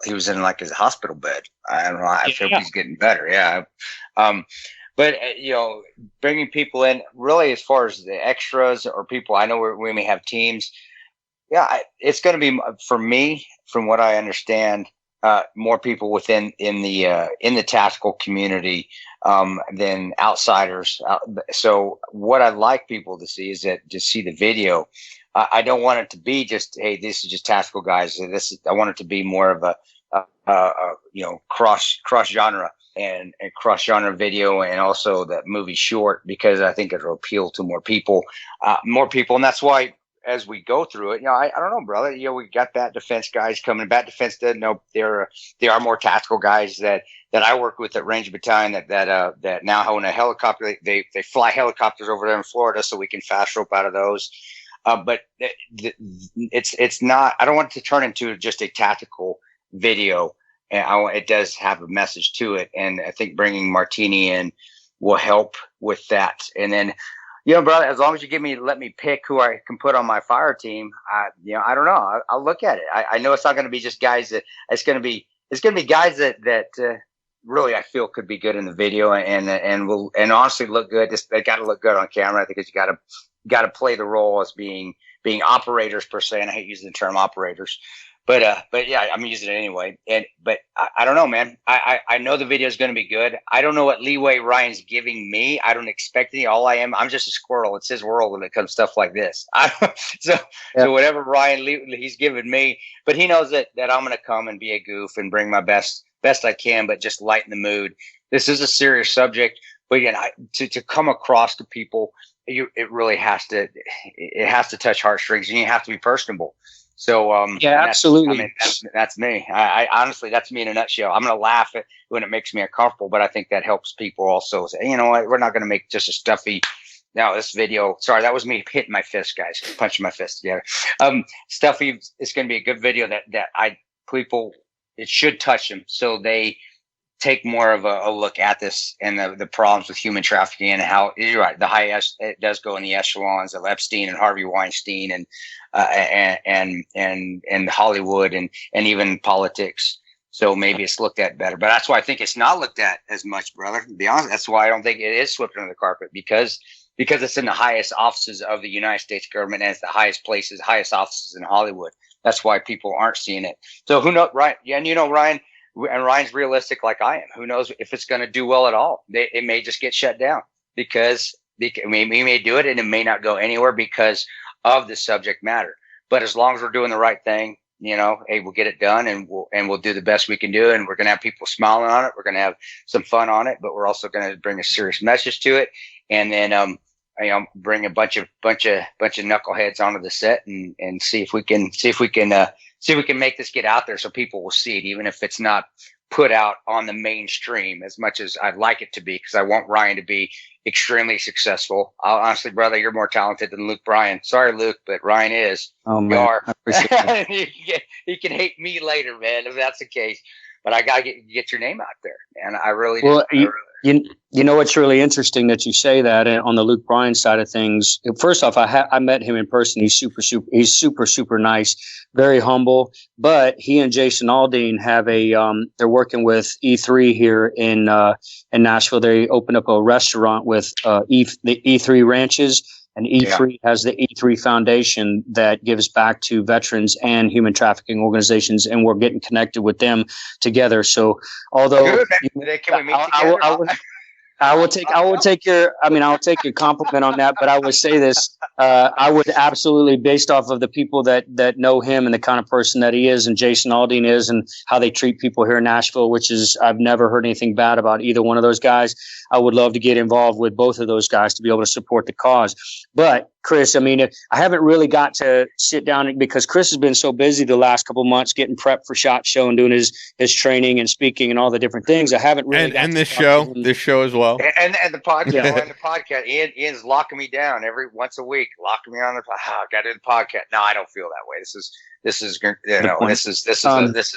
he was in like his hospital bed. I don't know. I hope he's getting better. Yeah. But bringing people in, really, as far as the extras or people, I know we may have teams. Yeah, it's going to be, for me, from what I understand, more people in the tactical community than outsiders. So what I'd like people to see is that just see the video. I don't want it to be just, hey, this is just tactical guys. I want it to be more of a cross genre and cross genre video, and also that movie short, because I think it'll appeal to more people, and that's why, as we go through it, I don't know, brother. We got Bat Defense guys coming. Bat Defense doesn't know they are more tactical guys that I work with at Ranger Battalion that now own a helicopter. They fly helicopters over there in Florida, so we can fast rope out of those. But it's not. I don't want it to turn into just a tactical video. And it does have a message to it, and I think bringing Martini in will help with that. And then, brother, as long as you let me pick who I can put on my fire team, I don't know. I'll look at it. I know it's not going to be just guys that it's going to be guys that really I feel could be good in the video and will honestly look good. They got to look good on camera, because you got to play the role as being operators per se. And I hate using the term operators. But yeah, I'm using it anyway. But I don't know, man. I know the video is going to be good. I don't know what leeway Ryan's giving me. I don't expect any. I'm just a squirrel. It's his world when it comes to stuff like this. So whatever Ryan he's giving me, but he knows that I'm going to come and be a goof and bring my best I can, but just lighten the mood. This is a serious subject, but again, to come across to people, it really has to touch heartstrings, and you have to be personable. So absolutely. That's me. I honestly, that's me in a nutshell. I'm gonna laugh at when it makes me uncomfortable, but I think that helps people also say, you know what, we're not gonna make just a stuffy. Now this video, sorry, that was me hitting my fist, guys, punching my fist together. Stuffy. It's gonna be a good video that people, it should touch them, so they take more of a look at this and the problems with human trafficking, and how you're right. It does go in the echelons of Epstein and Harvey Weinstein and Hollywood and even politics. So maybe it's looked at better, but that's why I think it's not looked at as much, brother. To be honest, that's why I don't think it is swept under the carpet, because it's in the highest offices of the United States government, and it's the highest places, highest offices in Hollywood. That's why people aren't seeing it. So who knows, Ryan? Yeah, and Ryan. And Ryan's realistic like I am. Who knows if it's going to do well at all? It may just get shut down because we may do it and it may not go anywhere because of the subject matter. But as long as we're doing the right thing, hey, we'll get it done, and we'll do the best we can do. And we're going to have people smiling on it. We're going to have some fun on it, but we're also going to bring a serious message to it. And then, bring a bunch of knuckleheads onto the set and see if we can make this get out there so people will see it, even if it's not put out on the mainstream as much as I'd like it to be, because I want Ryan to be extremely successful. Honestly, brother, you're more talented than Luke Bryan. Sorry, Luke, but Ryan is. Oh, man. You are. I appreciate it. You can hate me later, man, if that's the case. But I got to get your name out there, and I really do. Well, you know what's really interesting that you say that, and on the Luke Bryan side of things. First off, I met him in person. He's super nice, very humble. But he and Jason Aldean have they're working with E3 here in Nashville. They opened up a restaurant with the E3 Ranches. And E3 has the E3 Foundation that gives back to veterans and human trafficking organizations, and we're getting connected with them together. So, although I will take your compliment on that, but I would say this: I would absolutely, based off of the people that know him and the kind of person that he is, and Jason Aldean is, and how they treat people here in Nashville, which is, I've never heard anything bad about either one of those guys. I would love to get involved with both of those guys to be able to support the cause. But Chris, I haven't really got to sit down because Chris has been so busy the last couple of months getting prepped for SHOT Show and doing his training and speaking and all the different things. I haven't really and this show as well, and the podcast. And the podcast. Ian's locking me down every once a week, locking me on the. Got to do the podcast. No, I don't feel that way. This is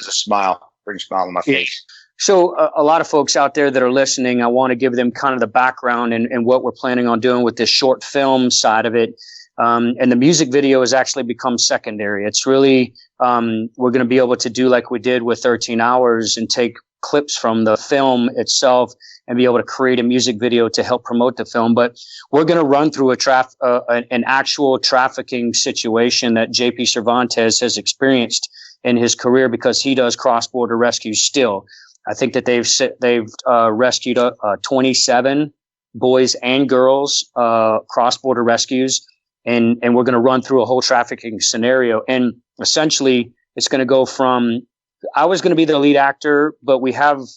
a smile. Bring a smile on my face. So a lot of folks out there that are listening, I want to give them kind of the background and what we're planning on doing with this short film side of it. And the music video has actually become secondary. It's really, we're going to be able to do like we did with 13 Hours and take clips from the film itself and be able to create a music video to help promote the film. But we're going to run through an actual trafficking situation that JP Cervantes has experienced in his career, because he does cross-border rescues still. I think that they've rescued 27 boys and girls, cross-border rescues. And we're going to run through a whole trafficking scenario. And essentially, it's going to go from, I was going to be the lead actor, but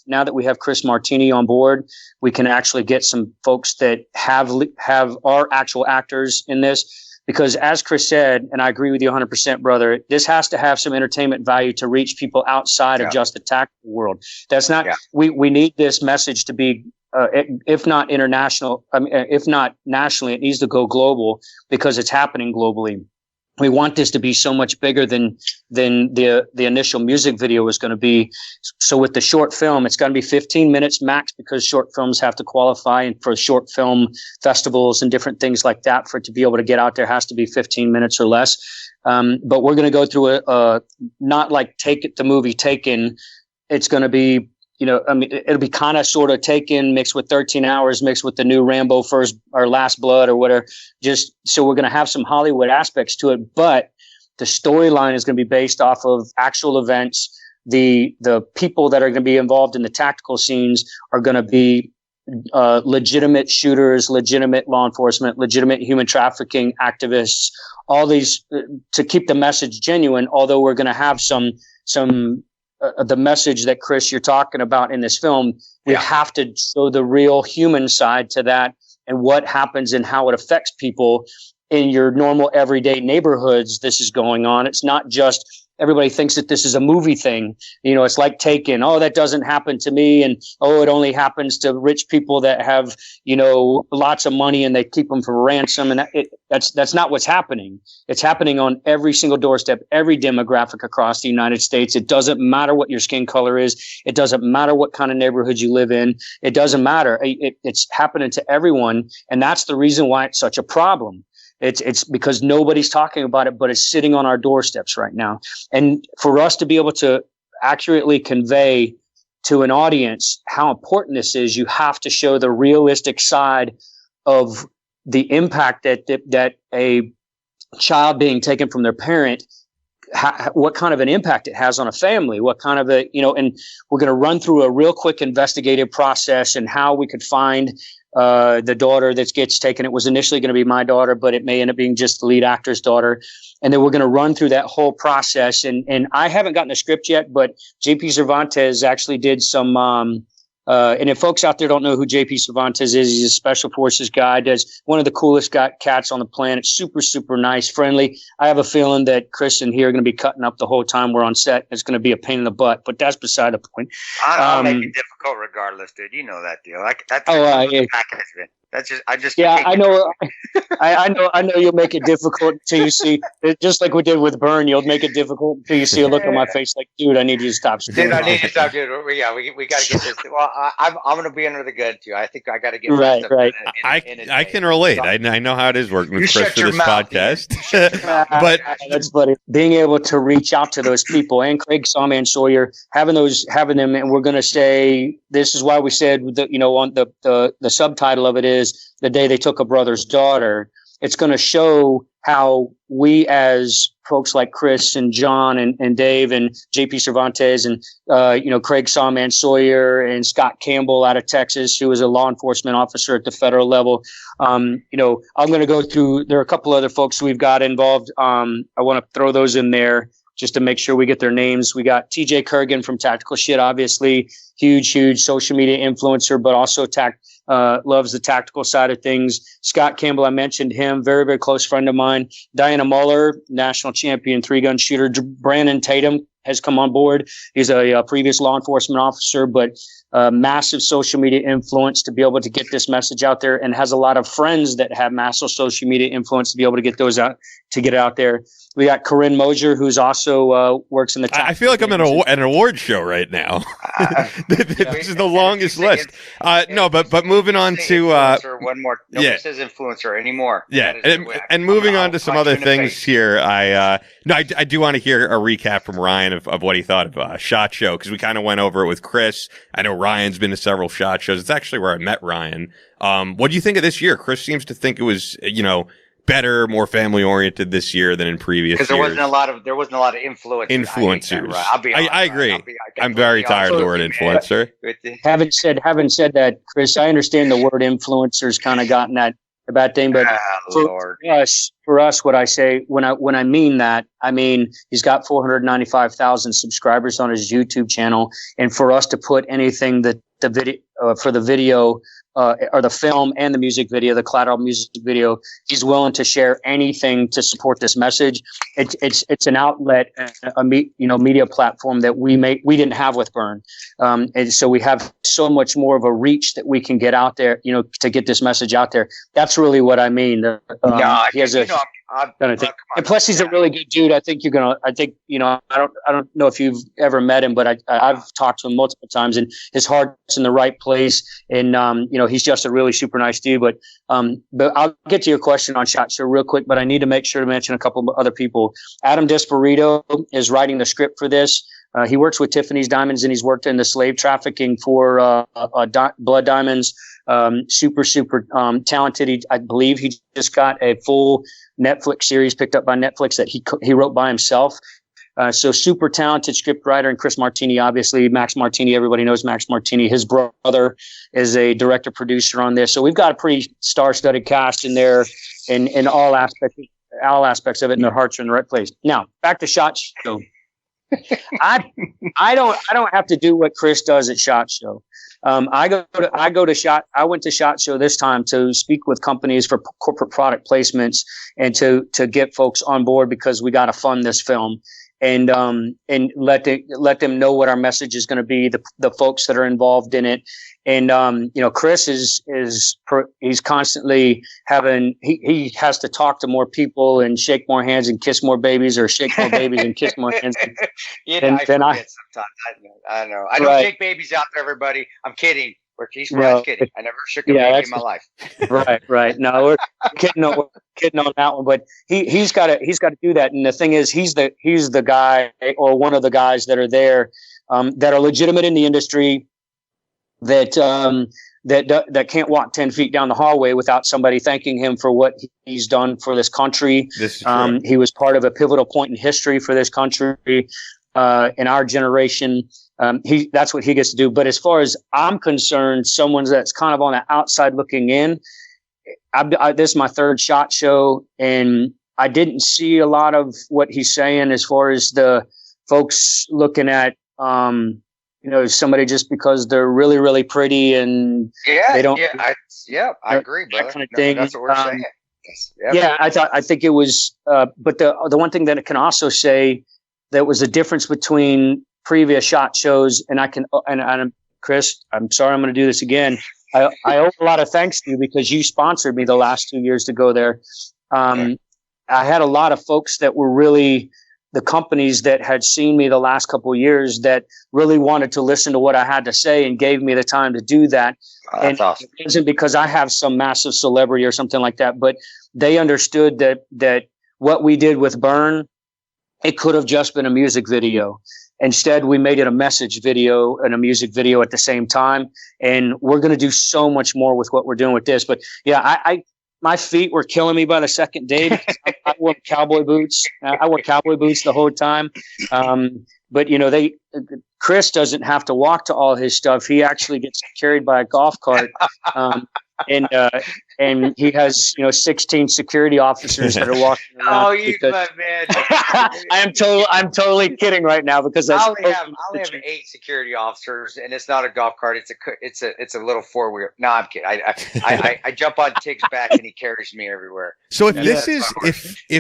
now that we have Chris Martini on board, we can actually get some folks that have our actual actors in this. Because as Chris said, and I agree with you 100%, brother, this has to have some entertainment value to reach people outside of just the tactical world. That's not, we need this message to be, if not international, if not nationally, it needs to go global, because it's happening globally. We want this to be so much bigger than the initial music video is going to be. So with the short film, it's going to be 15 minutes max, because short films have to qualify for short film festivals and different things like that. For it to be able to get out there, has to be 15 minutes or less. But we're going to go through not like the movie Taken. It's going to be, it'll be kind of sort of Taken mixed with 13 Hours, mixed with the new Rambo First or Last Blood or whatever. Just so we're going to have some Hollywood aspects to it, but the storyline is going to be based off of actual events. The people that are going to be involved in the tactical scenes are going to be legitimate shooters, legitimate law enforcement, legitimate human trafficking activists. All these to keep the message genuine. Although we're going to have some. The message that, Chris, you're talking about in this film, we have to show the real human side to that and what happens and how it affects people in your normal everyday neighborhoods. This is going on. It's not just everybody thinks that this is a movie thing. It's like Taken. Oh, that doesn't happen to me. And, oh, it only happens to rich people that have, lots of money and they keep them for ransom. And that's not what's happening. It's happening on every single doorstep, every demographic across the United States. It doesn't matter what your skin color is. It doesn't matter what kind of neighborhood you live in. It doesn't matter. It's happening to everyone. And that's the reason why it's such a problem. It's because nobody's talking about it, but it's sitting on our doorsteps right now. And for us to be able to accurately convey to an audience how important this is, you have to show the realistic side of the impact that a child being taken from their parent, what kind of an impact it has on a family, what kind of and we're going to run through a real quick investigative process and how we could find the daughter that gets taken. It was initially going to be my daughter, but it may end up being just the lead actor's daughter. And then we're going to run through that whole process. And I haven't gotten a script yet, but JP Cervantes actually did some, and if folks out there don't know who JP Cervantes is, he's a special forces guy, does one of the coolest cats on the planet. Super, super nice, friendly. I have a feeling that Chris and he are going to be cutting up the whole time we're on set. It's going to be a pain in the butt, but that's beside the point. I'll make it difficult regardless, dude. You know that deal. I know. I know you'll make it difficult until you see, just like we did with Burn. You'll make it difficult until you see a look on my face like, dude, I need you to stop. Dude, I need you to stop, dude. Yeah, we got to get this. Well, I'm going to be under the gun too. I think I got to get right. I can relate. I know how it is working with Chris for this podcast. But that's funny. Being able to reach out to those people and Craig Sawman Sawyer, having them, and we're going to say this is why we said that, on the subtitle of it is The Day They Took a Brother's Daughter. It's going to show how we as folks like Chris and John and Dave and JP Cervantes and, Craig Sawman Sawyer and Scott Campbell out of Texas, who is a law enforcement officer at the federal level. I'm going to go through, there are a couple other folks we've got involved. I want to throw those in there just to make sure we get their names. We got TJ Kurgan from Tactical Shit, obviously huge social media influencer, but also loves the tactical side of things. Scott Campbell, I mentioned him, very, very close friend of mine. Diana Muller, national champion 3-gun shooter. Brandon Tatum has come on board. He's a previous law enforcement officer, but massive social media influence to be able to get this message out there, and has a lot of friends that have massive social media influence to be able to get those out, to get it out there. We got Corinne Mosier, who's also works in the. I feel like I'm at an award show right now. This is the longest list. No, but moving on to one more. Nobody says influencer anymore. Yeah, and moving on to some other things here. I do want to hear a recap from Ryan of what he thought of SHOT Show, because we kind of went over it with Chris. I know Ryan's been to several SHOT Shows. It's actually where I met Ryan. What do you think of this year? Chris seems to think it was, better, more family oriented this year than in previous years. Because there wasn't a lot of influencers. I agree. I'm very tired of the word influencer. Having said that, Chris, I understand the word influencer's kind of gotten that a bad thing, but for us, what I say when I mean that, I mean he's got 495,000 subscribers on his YouTube channel, and for us to put anything that the video for the video. Or the film and the music video, the Collateral music video, he's willing to share anything to support this message. It's an outlet, a media platform that we didn't have with Burn, and so we have so much more of a reach that we can get out there, to get this message out there. That's really what I mean. He has and plus he's a really good dude. I think I don't know if you've ever met him, but I've talked to him multiple times, and his heart's in the right place, and he's just a really super nice dude. But I'll get to your question on SHOT Show real quick, but I need to make sure to mention a couple of other people. Adam Desperito is writing the script for this. He works with Tiffany's Diamonds, and he's worked in the slave trafficking for Blood Diamonds. Super talented. I believe he just got a full Netflix series picked up by Netflix that he wrote by himself. So super talented script writer. And Chris Martini, obviously Max Martini, everybody knows Max Martini. His brother is a director producer on this. So we've got a pretty star-studded cast in there in all aspects of it, and their hearts are in the right place. Now back to SHOT Show. I don't have to do what Chris does at SHOT Show. I went to SHOT Show this time to speak with companies for corporate product placements and to get folks on board, because we got to fund this film and let them know what our message is going to be, the folks that are involved in it. And Chris he's constantly he has to talk to more people and shake more hands and kiss more babies, or shake more babies and kiss more hands. I sometimes. I know. I don't shake babies out there, everybody. I'm kidding. He's kidding. I never shook a baby in my life. Right. No, we're kidding on that one. But he's got to do that. And the thing is, he's the guy, or one of the guys that are there, that are legitimate in the industry, that can't walk 10 feet down the hallway without somebody thanking him for what he's done for this country. He was part of a pivotal point in history for this country, in our generation. That's what he gets to do. But as far as I'm concerned, someone that's kind of on the outside looking in, this is my third SHOT Show, and I didn't see a lot of what he's saying as far as the folks looking at, somebody just because they're really, really pretty and they don't. I agree, brother. That kind of thing. That's what we're saying. I think it was. But the one thing that I can also say that was the difference between previous SHOT Shows, and Chris, I'm sorry, I'm going to do this again. I owe a lot of thanks to you because you sponsored me the last 2 years to go there. I had a lot of folks that were really the companies that had seen me the last couple of years that really wanted to listen to what I had to say and gave me the time to do that. That's awesome. It wasn't because I have some massive celebrity or something like that, but they understood that what we did with Burn, it could have just been a music video. Instead, we made it a message video and a music video at the same time. And we're going to do so much more with what we're doing with this. But my feet were killing me by the second day because I wore cowboy boots. I wore cowboy boots the whole time. But Chris doesn't have to walk to all his stuff. He actually gets carried by a golf cart. And and he has 16 security officers that are walking around. Oh, you man! I'm totally kidding right now because I only have 8 security officers, and it's not a golf cart. It's a little 4-wheel. No, I'm kidding. I jump on Tig's back and he carries me everywhere. So if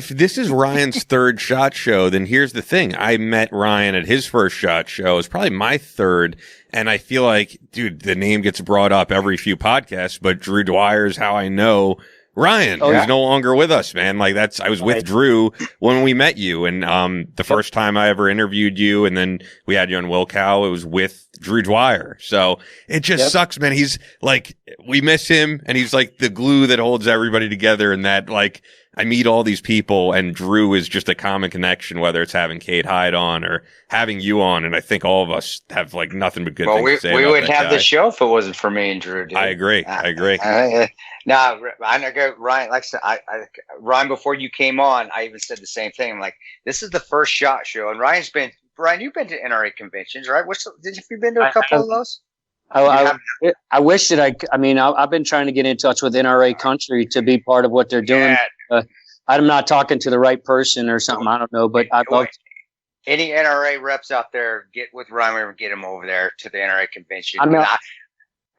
this is Ryan's third SHOT Show, then here's the thing. I met Ryan at his first SHOT Show. It's probably my third. And I feel like, dude, the name gets brought up every few podcasts, but Drew Dwyer is how I know Ryan, who's no longer with us, man. Like I was with Drew when we met you. And, the first time I ever interviewed you, and then we had you on Wilcow, it was with Drew Dwyer. So it just sucks, man. He's like, we miss him, and he's like the glue that holds everybody together. And that, like, I meet all these people, and Drew is just a common connection, whether it's having Kate Hyde on or having you on. And I think all of us have like nothing but good things to say. We about wouldn't that have guy. this show if it wasn't for me and Drew, dude. I agree. No, I know, Ryan. Like I said, Ryan, before you came on, I even said the same thing. I'm like, this is the first SHOT Show, and Ryan, you've been to NRA conventions, right? Have you been to a couple of those? I wish that I've been trying to get in touch with NRA Country to be part of what they're doing. I'm not talking to the right person or something. I don't know, but I'd love to. Any NRA reps out there, get with Ryan Weaver, get him over there to the NRA convention.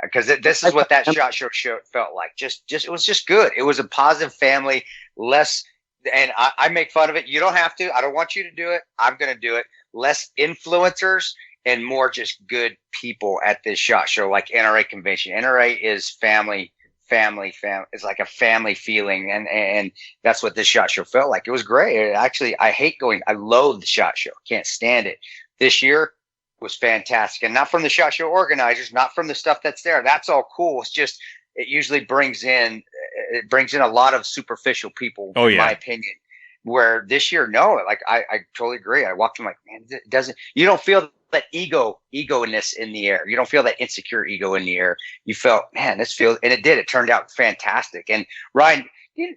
Because this is what that SHOT Show felt like. It was just good. It was a positive family, less, and I make fun of it. You don't have to. I don't want you to do it. I'm going to do it. Less influencers and more just good people at this SHOT Show, like NRA convention. NRA is family. It's like a family feeling, and that's what this SHOT Show felt like. It was great. Actually, I loathe the SHOT Show. Can't stand it. This year was fantastic, and not from the SHOT Show organizers, not from the stuff that's there. That's all cool. It's just it usually brings in a lot of superficial people, in my opinion. Where this year, no, like I totally agree. I walked in like, man, it doesn't. You don't feel that ego-ness in the air. You don't feel that insecure ego in the air. You felt, man, this feels, and it did. It turned out fantastic. And Ryan,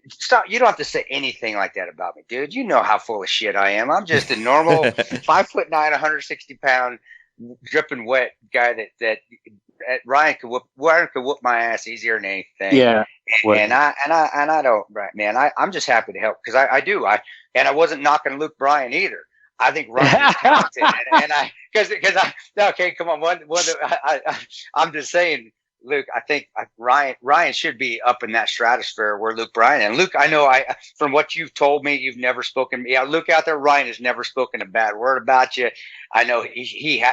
stop. You don't have to say anything like that about me, dude. You know how full of shit I am. I'm just a normal 5'9", 160-pound, dripping wet guy that Ryan could whoop my ass easier than anything. Yeah. And I don't, right, man. I'm just happy to help because I do. I wasn't knocking Luke Bryan either. I think Ryan is talented, okay, come on. I'm just saying, Luke. I think Ryan should be up in that stratosphere where Luke Bryan. And Luke, I know from what you've told me, you've never spoken. Yeah, Luke out there, Ryan has never spoken a bad word about you. I know he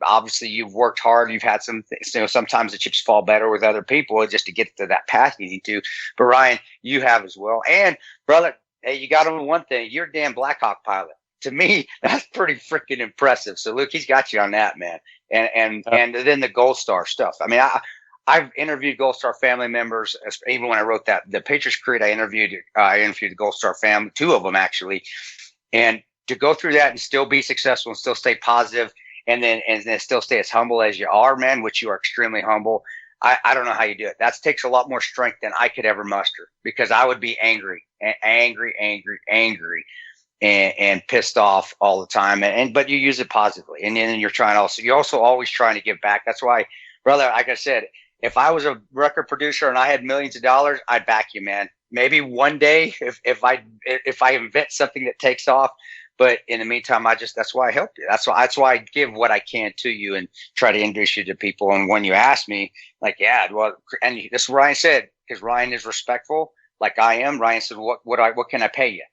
obviously you've worked hard. You've had sometimes the chips fall better with other people just to get to that path you need to. But Ryan, you have as well. And brother, hey, you got on one thing. You're a damn Blackhawk pilot. To me, that's pretty freaking impressive. So Luke, he's got you on that, man. And then the Gold Star stuff. I mean, I've interviewed Gold Star family members. Even when I wrote the Patriots Creed, I interviewed the Gold Star family, 2 of them actually. And to go through that and still be successful and still stay positive, and then still stay as humble as you are, man, which you are extremely humble. I don't know how you do it. That takes a lot more strength than I could ever muster, because I would be angry. And pissed off all the time, but you use it positively, and then you're also always trying to give back. That's why, brother, like I said, if I was a record producer and I had millions of dollars, I'd back you, man. Maybe one day if I invent something that takes off, but in the meantime, that's why I help you. That's why I give what I can to you and try to introduce you to people. And when you ask me, like, yeah, well, and this is what Ryan said, because Ryan is respectful, like I am. Ryan said, what can I pay you?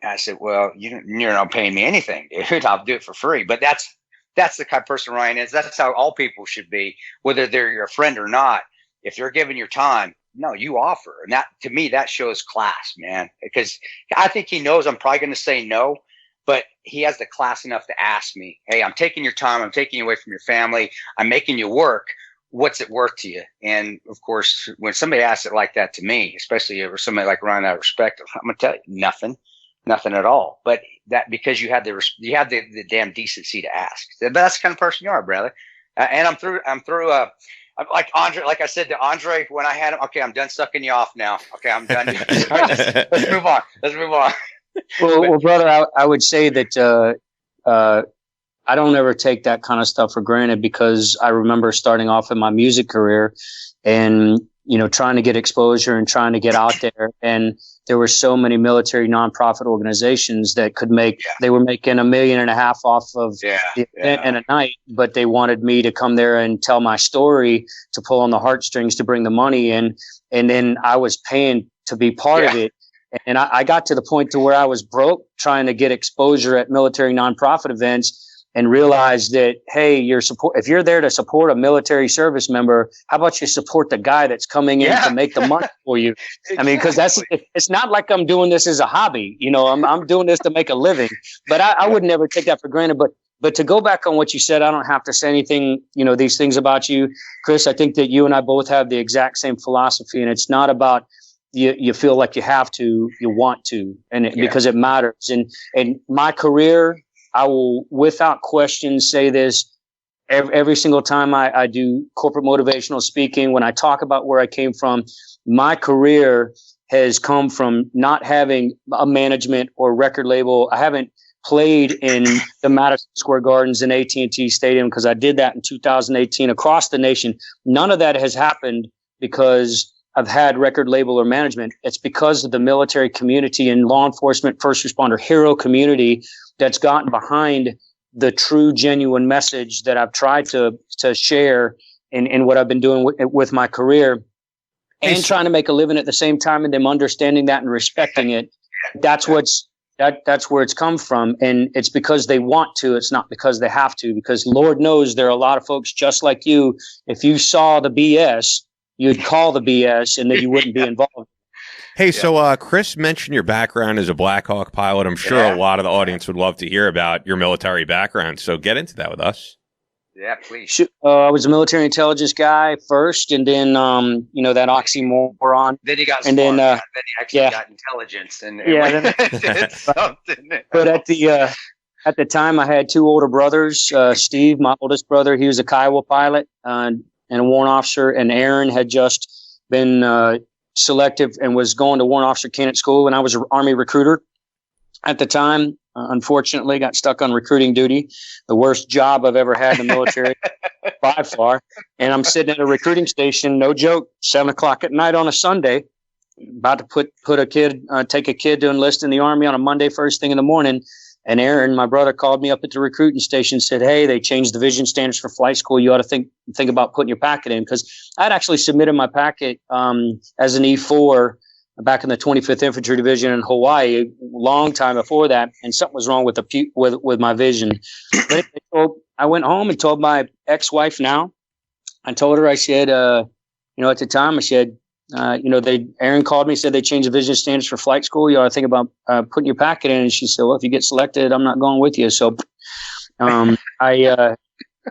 I said, well, you're not paying me anything, dude. I'll do it for free. But that's the kind of person Ryan is. That's how all people should be, whether they're your friend or not. If they're giving your time, no, you offer. And that, to me, that shows class, man. Because I think he knows I'm probably going to say no, but he has the class enough to ask me, hey, I'm taking your time. I'm taking you away from your family. I'm making you work. What's it worth to you? And of course, when somebody asks it like that to me, especially if somebody like Ryan I respect, I'm going to tell you nothing at all. But that, because you have the damn decency to ask. But that's the kind of person you are, brother. And I'm through. Like Andre, like I said to Andre when I had him. Okay, I'm done sucking you off now. Okay, I'm done. Let's move on. Well, brother, I would say that I don't ever take that kind of stuff for granted, because I remember starting off in my music career, and trying to get exposure and trying to get out there. And there were so many military nonprofit organizations that they were making $1.5 million off of the event in a night, but they wanted me to come there and tell my story, to pull on the heartstrings, to bring the money in. And then I was paying to be part of it. And I got to the point to where I was broke trying to get exposure at military nonprofit events, and realized that, hey, if you're there to support a military service member, how about you support the guy that's coming in to make the money for you? Exactly. I mean, because it's not like I'm doing this as a hobby. I'm doing this to make a living. But I would never take that for granted. But to go back on what you said, I don't have to say anything, these things about you, Chris. I think that you and I both have the exact same philosophy, and it's not about you feel like you have to, you want to, and because it matters. And my career, I will, without question, say this every single time I do corporate motivational speaking. When I talk about where I came from, my career has come from not having a management or record label. I haven't played in the Madison Square Gardens and AT&T Stadium because I did that in 2018 across the nation. None of that has happened because I've had record label or management. It's because of the military community and law enforcement, first responder, hero community that's gotten behind the true, genuine message that I've tried to share in what I've been doing with my career, and trying to make a living at the same time, and them understanding that and respecting it. That's where it's come from. And it's because they want to. It's not because they have to, because Lord knows there are a lot of folks just like you. If you saw the BS, you'd call the BS and then you wouldn't be involved. Hey, so Chris mentioned your background as a Black Hawk pilot. I'm sure a lot of the audience would love to hear about your military background. So get into that with us. Yeah, please. I was a military intelligence guy first, and then that oxymoron. Then you got smart, and then then you actually got intelligence, and did something. But at the time, I had two older brothers. Steve, my oldest brother, he was a Kiowa pilot and a warrant officer, and Aaron had just been selective and was going to warrant officer candidate school, and I was an Army recruiter at the time. Unfortunately, got stuck on recruiting duty, the worst job I've ever had in the military by far. And I'm sitting at a recruiting station, no joke, 7:00 at night on a Sunday, about to take a kid to enlist in the Army on a Monday, first thing in the morning. And Aaron, my brother, called me up at the recruiting station and said, hey, they changed the vision standards for flight school. You ought to think about putting your packet in. Because I'd actually submitted my packet as an E4 back in the 25th Infantry Division in Hawaii a long time before that. And something was wrong with my vision. But I went home and told my ex-wife now. I told her, I said, at the time, I said, Aaron called me, said they changed the vision standards for flight school. You ought to think about putting your packet in. And she said, well, if you get selected, I'm not going with you. So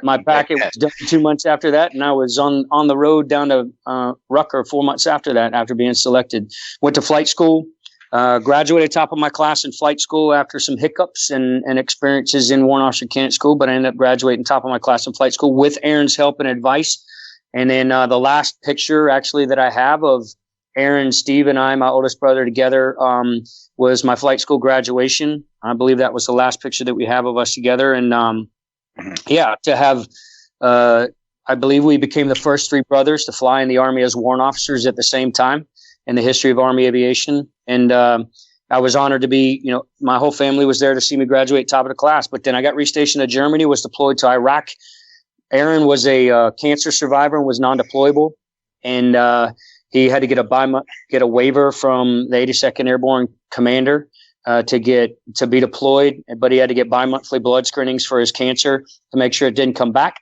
my packet was done 2 months after that, and I was on the road down to Rucker 4 months after that, after being selected. Went to flight school, graduated top of my class in flight school after some hiccups and experiences in warrant officer candidate school, but I ended up graduating top of my class in flight school with Aaron's help and advice. And then the last picture actually that I have of Aaron, Steve, and I, my oldest brother, together was my flight school graduation. I believe that was the last picture that we have of us together. And to have, I believe we became the first three brothers to fly in the Army as warrant officers at the same time in the history of Army aviation. And I was honored to be, my whole family was there to see me graduate top of the class. But then I got restationed to Germany, was deployed to Iraq. Aaron was a cancer survivor and was non-deployable, and he had to get a waiver from the 82nd Airborne Commander to be deployed, but he had to get bi-monthly blood screenings for his cancer to make sure it didn't come back.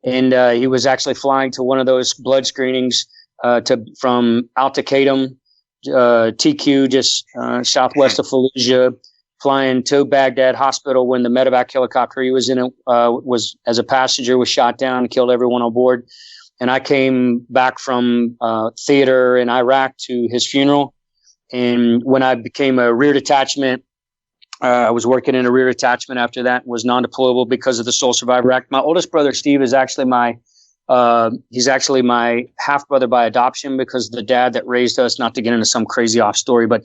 And he was actually flying to one of those blood screenings from Al-Taqaddum, TQ, just southwest of Fallujah, flying to Baghdad Hospital when the medevac helicopter he was in was as a passenger was shot down and killed everyone on board. And I came back from theater in Iraq to his funeral. And when I became a rear detachment, I was working in a rear detachment after that and was non-deployable because of the Sole Survivor Act. My oldest brother, Steve, is actually my half brother by adoption, because the dad that raised us, not to get into some crazy off story, but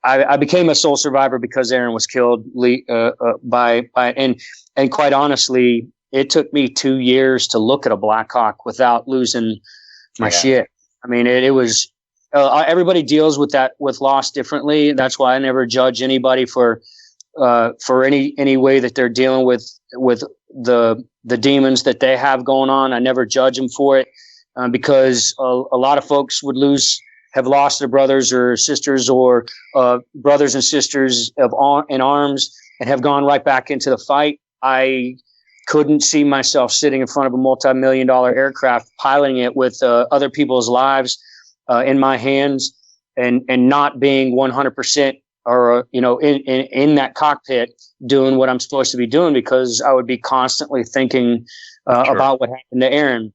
I became a sole survivor because Aaron was killed and quite honestly, it took me 2 years to look at a Black Hawk without losing my shit. I mean, it was everybody deals with loss differently. That's why I never judge anybody for any way that they're dealing with the demons that they have going on. I never judge them for it because a lot of folks have lost their brothers or sisters or brothers and sisters in arms and have gone right back into the fight. I couldn't see myself sitting in front of a multi-million-dollar aircraft, piloting it with other people's lives in my hands, and not being 100% or in that cockpit doing what I'm supposed to be doing, because I would be constantly thinking about what happened to Aaron.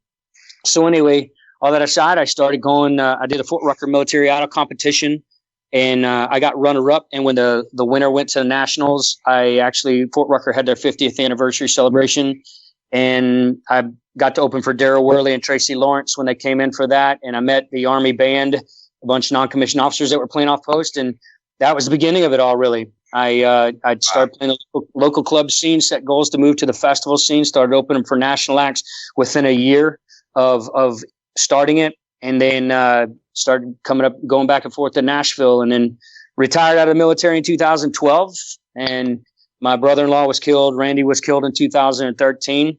So anyway, all that aside, I started going. I did a Fort Rucker military auto competition, and I got runner-up. And when the winner went to the nationals, Fort Rucker had their 50th anniversary celebration, and I got to open for Darryl Worley and Tracy Lawrence when they came in for that. And I met the Army band, a bunch of non-commissioned officers that were playing off post, and that was the beginning of it all. Really, I started playing the local club scene, set goals to move to the festival scene, started opening for national acts within a year of starting it, and then started going back and forth to Nashville, and then retired out of the military in 2012. And my brother-in-law was killed. Randy was killed in 2013.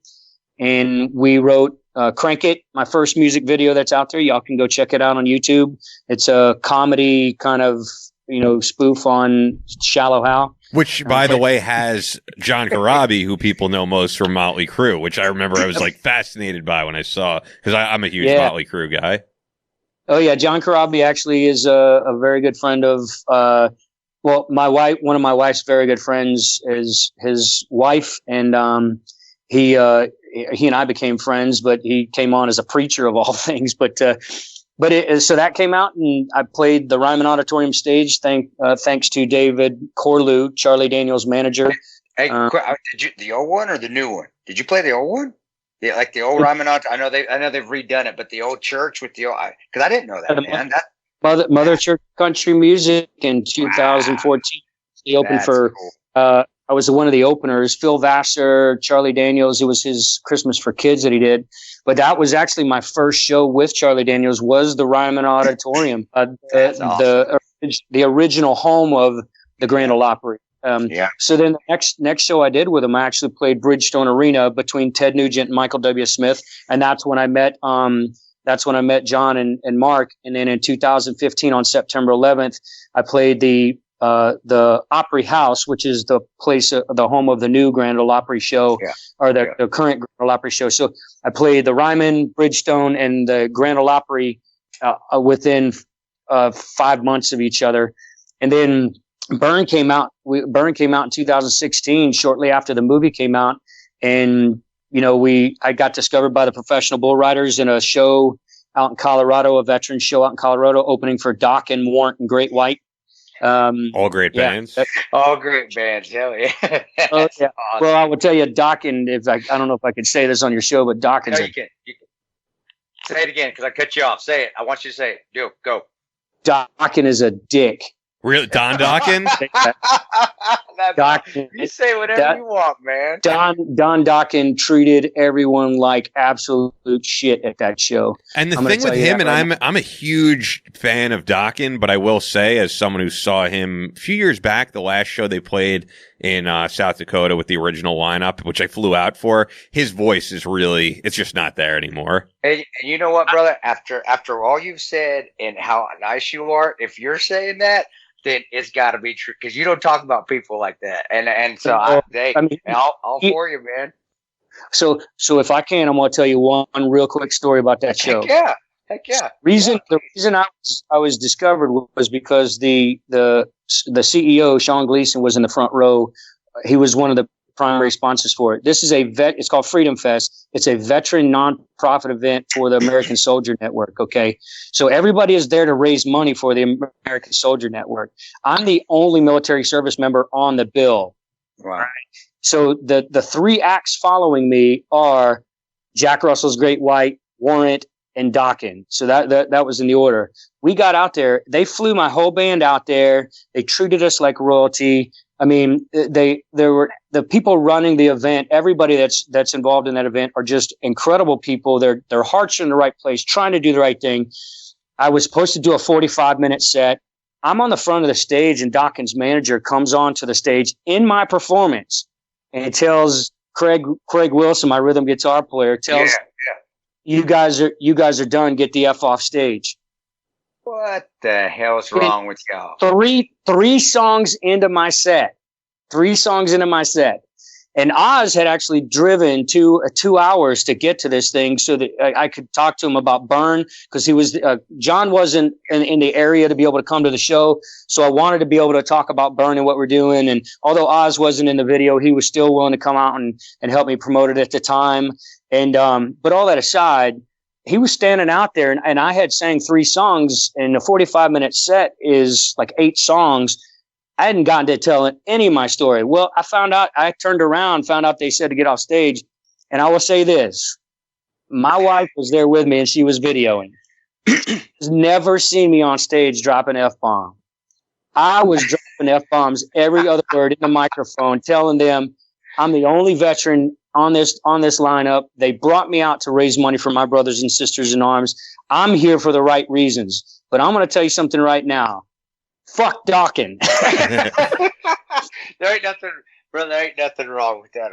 And we wrote Crank It, my first music video that's out there. Y'all can go check it out on YouTube. It's a comedy kind of, spoof on Shallow Hal. Which, by the way, has John Corabi, who people know most from Motley Crue, which I remember I was fascinated by when I saw, because I'm a huge Motley Crue guy. Oh yeah, John Corabi actually is a very good friend of my wife. One of my wife's very good friends is his wife, and he and I became friends. But he came on as a preacher of all things. So that came out, and I played the Ryman Auditorium stage. Thanks to David Corlew, Charlie Daniels' manager. Hey, did you the old one or the new one? Did you play the old one? Yeah, like the old Ryman. I know they've redone it, but the old church with the old, because I didn't know that, man. Mother Church Country Music in 2014. He opened for. Cool. I was one of the openers. Phil Vassar, Charlie Daniels. It was his Christmas for Kids that he did, but that was actually my first show with Charlie Daniels. Was the Ryman Auditorium, awesome. the original home of the Grand Ole Opry. So then the next show I did with him, I actually played Bridgestone Arena between Ted Nugent and Michael W. Smith, and that's when I met John and Mark. And then in 2015, on September 11th, I played the Opry House, which is the place, the home of the new Grand Ole Opry show, or the current Grand Ole Opry show. So I played the Ryman, Bridgestone, and the Grand Ole Opry within 5 months of each other, and then. Burn came out in 2016, shortly after the movie came out. And, I got discovered by the Professional Bull Riders in a show out in Colorado, a veteran show out in Colorado, opening for Doc and Warrant and Great White. All great bands. All great bands. Hell yeah. Oh, yeah. Awesome. Well, I will tell you, Doc, and I don't know if I could say this on your show, but Doc you can. Say it again, because I cut you off. Say it. I want you to say it. Go. Dokken is a dick. Really? Don Dokken? You say whatever you want, man. Don Dokken treated everyone like absolute shit at that show. And the thing with him, and I'm a huge fan of Dokken, but I will say, as someone who saw him a few years back, the last show they played in South Dakota with the original lineup, which I flew out for, his voice is really, it's just not there anymore. And you know what, brother? After all you've said and how nice you are, if you're saying that, then it's got to be true, because you don't talk about people like that. And so I'll for you, man. So if I can, I'm going to tell you one real quick story about that show. Heck yeah. The reason I was discovered was because the CEO, Sean Gleason, was in the front row. He was one of the primary sponsors for it. This is it's called Freedom Fest. It's a veteran nonprofit event for the American Soldier Network. Okay. So everybody is there to raise money for the American Soldier Network. I'm the only military service member on the bill. Wow. Right? So the three acts following me are Jack Russell's Great White, Warrant, and Dokken. So that was in the order. We got out there. They flew my whole band out there. They treated us like royalty. I mean, there were the people running the event. Everybody that's involved in that event are just incredible people. Their hearts are in the right place, trying to do the right thing. I was supposed to do a 45-minute set. I'm on the front of the stage, and Dawkins' manager comes onto the stage in my performance, and he tells Craig Wilson, my rhythm guitar player, you guys are done. Get the F off stage. What the hell's wrong with y'all? Three songs into my set. And Oz had actually driven 2 hours to get to this thing so that I could talk to him about Burn, because John wasn't in the area to be able to come to the show. So I wanted to be able to talk about Burn and what we're doing. And although Oz wasn't in the video, he was still willing to come out and help me promote it at the time. And, but all that aside, he was standing out there, and I had sang 3 songs, and the 45-minute set is like 8 songs. I hadn't gotten to tell any of my story. Well, I turned around, found out they said to get off stage. And I will say this. My wife was there with me, and she was videoing. She's never seen me on stage drop an F-bomb. I was dropping F-bombs every other word in the microphone, telling them I'm the only veteran on this lineup. They brought me out to raise money for my brothers and sisters in arms. I'm here for the right reasons. But I'm going to tell you something right now. Fuck Dawkins. There ain't nothing, brother. There ain't nothing wrong with that.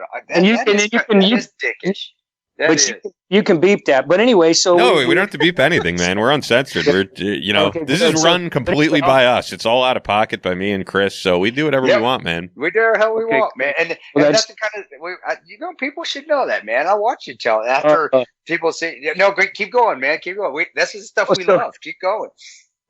You can beep that. But anyway, so no, we don't have to beep anything, man. We're uncensored. We're okay, this is run completely by us. It's all out of pocket by me and Chris. So we do whatever we want, man. We do whatever hell we want, man. And that's the kind of people should know that, man. I watch you tell after people say no. Keep going, man. Keep going. This is the stuff we love. Keep going.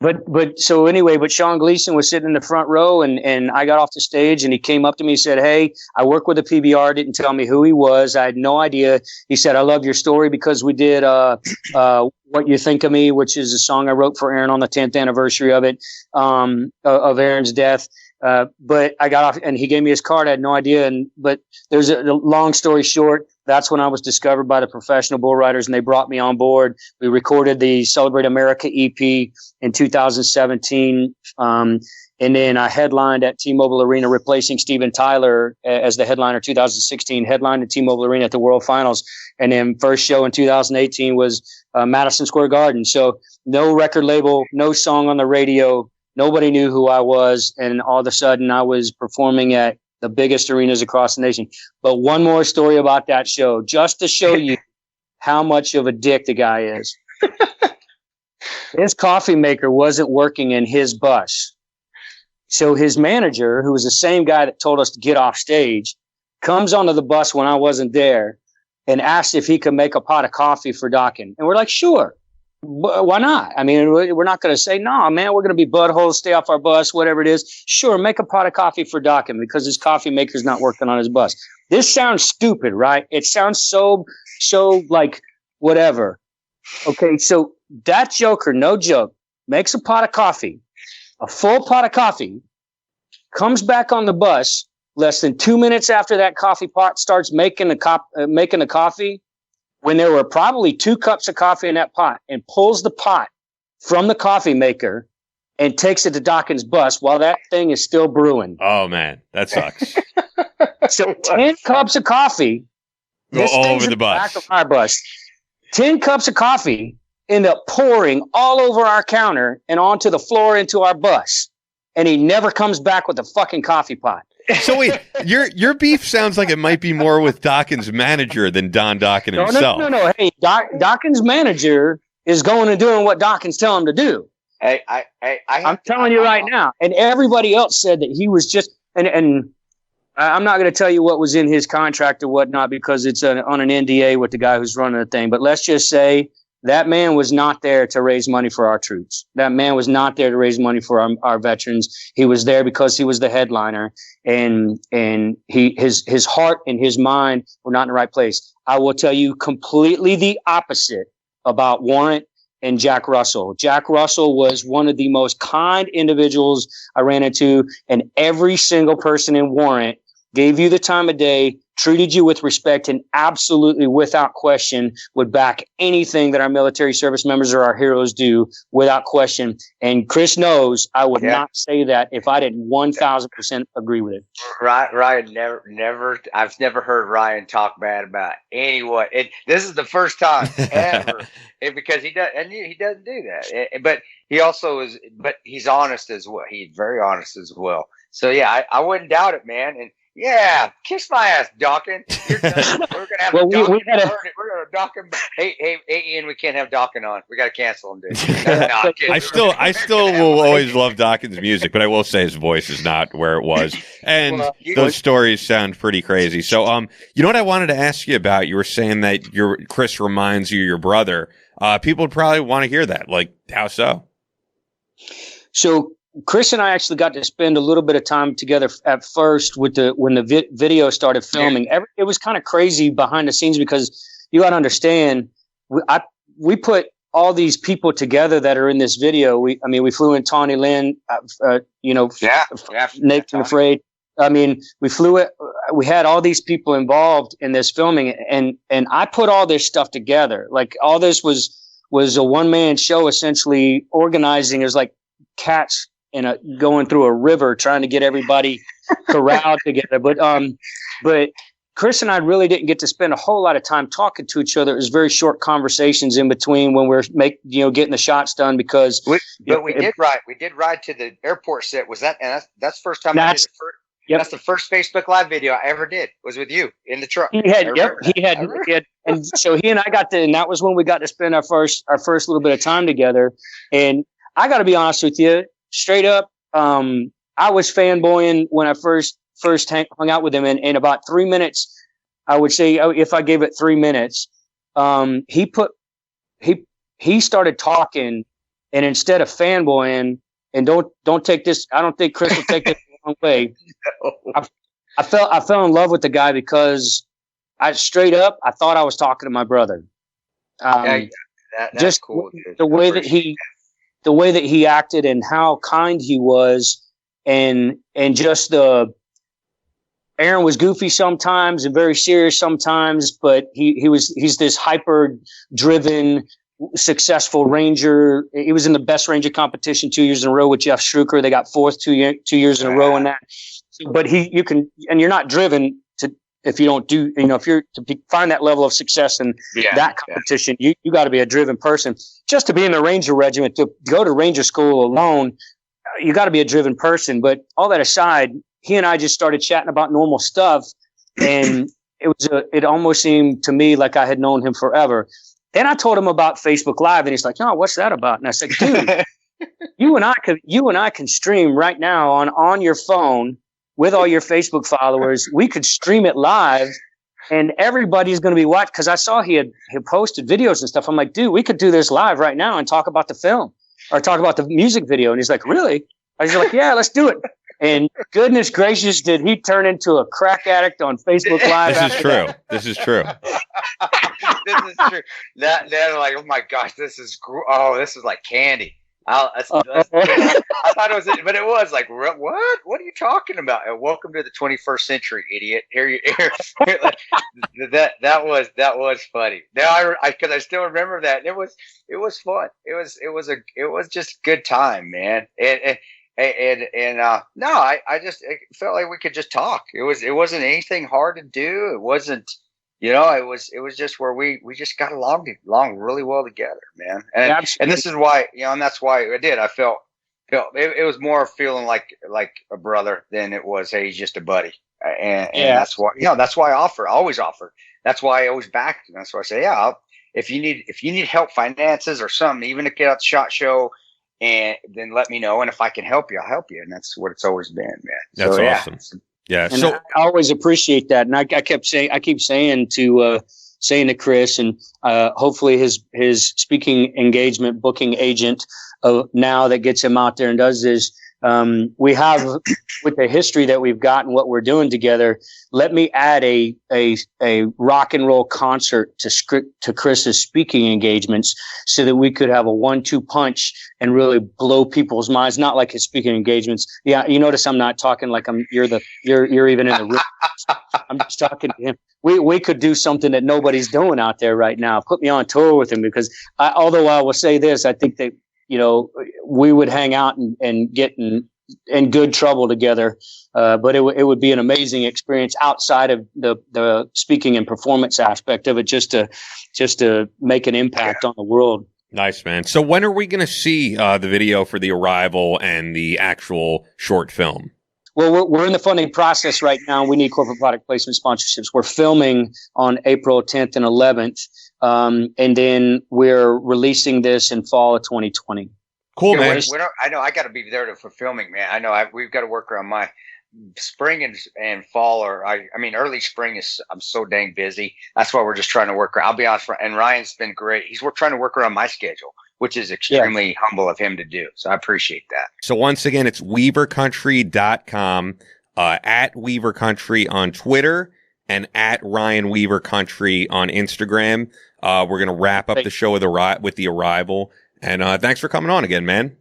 But Sean Gleason was sitting in the front row, and I got off the stage, and he came up to me and said, "Hey, I work with the PBR." Didn't tell me who he was. I had no idea. He said, "I love your story because we did What You Think of Me," which is a song I wrote for Aaron on the 10th anniversary of it, of Aaron's death. But I got off, and he gave me his card. I had no idea. But there's a long story short. That's when I was discovered by the Professional Bull Riders, and they brought me on board. We recorded the Celebrate America EP in 2017. And then I headlined at T-Mobile Arena, replacing Steven Tyler as the headliner 2016, headlined at T-Mobile Arena at the World Finals. And then first show in 2018 was Madison Square Garden. So no record label, no song on the radio. Nobody knew who I was. And all of a sudden I was performing at the biggest arenas across the nation. But one more story about that show, just to show you how much of a dick the guy is. His coffee maker wasn't working in his bus. So his manager, who was the same guy that told us to get off stage, comes onto the bus when I wasn't there and asked if he could make a pot of coffee for Dawkins. And we're like, sure. Why not? I mean, we're not going to say, no, man, we're going to be buttholes, stay off our bus, whatever it is. Sure, make a pot of coffee for Dawkins because his coffee maker's not working on his bus. This sounds stupid, right? It sounds so like whatever. Okay, so that joker, no joke, makes a pot of coffee, a full pot of coffee, comes back on the bus less than 2 minutes after that coffee pot starts making the coffee, when there were probably 2 cups of coffee in that pot, and pulls the pot from the coffee maker and takes it to Dawkins' bus while that thing is still brewing. Oh, man, that sucks. So 10 cups of coffee go all over the bus. Back of our bus. 10 cups of coffee end up pouring all over our counter and onto the floor into our bus. And he never comes back with a fucking coffee pot. So wait, your beef sounds like it might be more with Dawkins' manager than Don Dawkins himself. No. Hey, Dawkins' manager is going and doing what Dawkins tell him to do. I'm telling you right now. And everybody else said that he was just and I'm not going to tell you what was in his contract or whatnot because it's on an NDA with the guy who's running the thing. But let's just say that man was not there to raise money for our troops. That man was not there to raise money for our veterans. He was there because he was the headliner, and his heart and his mind were not in the right place. I will tell you completely the opposite about Warrant and Jack Russell. Jack Russell was one of the most kind individuals I ran into, and every single person in Warrant gave you the time of day, treated you with respect, and absolutely without question would back anything that our military service members or our heroes do without question. And Chris knows I would not say that if I didn't 1,000% agree with it. Ryan never. I've never heard Ryan talk bad about anyone. This is the first time ever, because he doesn't do that. But he also is. But he's honest as well. He's very honest as well. So yeah, I wouldn't doubt it, man. And yeah, kiss my ass, Dawkins. We're gonna have We're gonna Dawkins. Hey, Ian, we can't have Dawkins on. We gotta cancel him, dude. I still will always love Dawkins' music, but I will say his voice is not where it was. And those stories sound pretty crazy. So, you know what I wanted to ask you about? You were saying that Chris reminds you of your brother. People would probably want to hear that. Like, how so? So Chris and I actually got to spend a little bit of time together at first when the video started filming. It was kind of crazy behind the scenes because you got to understand, we put all these people together that are in this video. We flew in Tawny Lynn, Nathan Afraid. I mean, we had all these people involved in this filming, and I put all this stuff together. Like, all this was a one-man show, essentially organizing. It was like cats going through a river trying to get everybody corralled together. But Chris and I really didn't get to spend a whole lot of time talking to each other. It was very short conversations in between when we're getting the shots done, because we did ride to the airport set. Was that, and that's the first time I did it. That's the first Facebook Live video I ever did, was with you in the truck. He had, and so he and I and that was when we got to spend our first little bit of time together. And I got to be honest with you, straight up, I was fanboying when I first hung out with him. And in about 3 minutes, I would say, if I gave it 3 minutes, he started talking, and instead of fanboying, and don't take this, I don't think Chris will take this the wrong way. No. I fell in love with the guy because I thought I was talking to my brother. That's cool. Dude. The way that he acted and how kind he was, and just Aaron was goofy sometimes and very serious sometimes, but he's this hyper driven, successful Ranger. He was in the best Ranger competition 2 years in a row with Jeff Struker. They got fourth 2 years in a row in that. But you're not driven if you don't do, if you're to find that level of success in that competition, you got to be a driven person. Just to be in the Ranger Regiment, to go to Ranger school alone, you got to be a driven person. But all that aside, he and I just started chatting about normal stuff, and it almost seemed to me like I had known him forever. Then I told him about Facebook Live, and he's like, "No, what's that about?" And I said, "Dude, you and I can stream right now on your phone with all your Facebook followers. We could stream it live, and everybody's going to be watching." Because I saw he had posted videos and stuff. I'm like, "Dude, we could do this live right now and talk about the film or talk about the music video." And he's like, "Really?" I was like, "Yeah, let's do it." And goodness gracious, did he turn into a crack addict on Facebook Live? This is true. This is true. That I'm like, oh my gosh, this is like candy. I thought it was, but it was like, what? What are you talking about? And welcome to the 21st century, idiot. Here. That was funny. Now because I still remember that. And it was fun. It was just good time, man. I just felt like we could just talk. It wasn't anything hard to do. It wasn't, it was just where we just got along really well together, man. And this is why, and that's why I did. I felt it was more feeling like a brother than it was, hey, he's just a buddy. And that's why, that's why I always offer. That's why I always backed. And that's why I say, if you need help, finances or something, even to get out the SHOT Show, and then let me know. And if I can help you, I'll help you. And that's what it's always been, man. That's awesome. Yeah. And so I always appreciate that. And I keep saying to Chris, and hopefully his speaking engagement booking agent now that gets him out there and does this, We have, with the history that we've got and what we're doing together, let me add a rock and roll concert to Chris's speaking engagements so that we could have a 1-2 punch and really blow people's minds. Not like his speaking engagements. Yeah. You notice I'm not talking like you're even in the room. I'm just talking to him. We could do something that nobody's doing out there right now. Put me on tour with him, because although I will say this, I think that, we would hang out and get in good trouble together. But it would be an amazing experience outside of the speaking and performance aspect of it, just to make an impact on the world. Nice, man. So when are we going to see the video for The Arrival and the actual short film? Well, we're in the funding process right now. We need corporate product placement sponsorships. We're filming on April 10th and 11th. And then we're releasing this in fall of 2020. Cool, man. I know I got to be there for filming, man. I know we've got to work around my spring and fall, or I mean, early spring I'm so dang busy. That's why we're just trying to work around. I'll be honest, and Ryan's been great. We're trying to work around my schedule, which is extremely humble of him to do. So I appreciate that. So once again, it's weavercountry.com, at Weaver Country on Twitter, and at Ryan Weaver Country on Instagram. We're going to wrap up the show with The Arrival. And thanks for coming on again, man.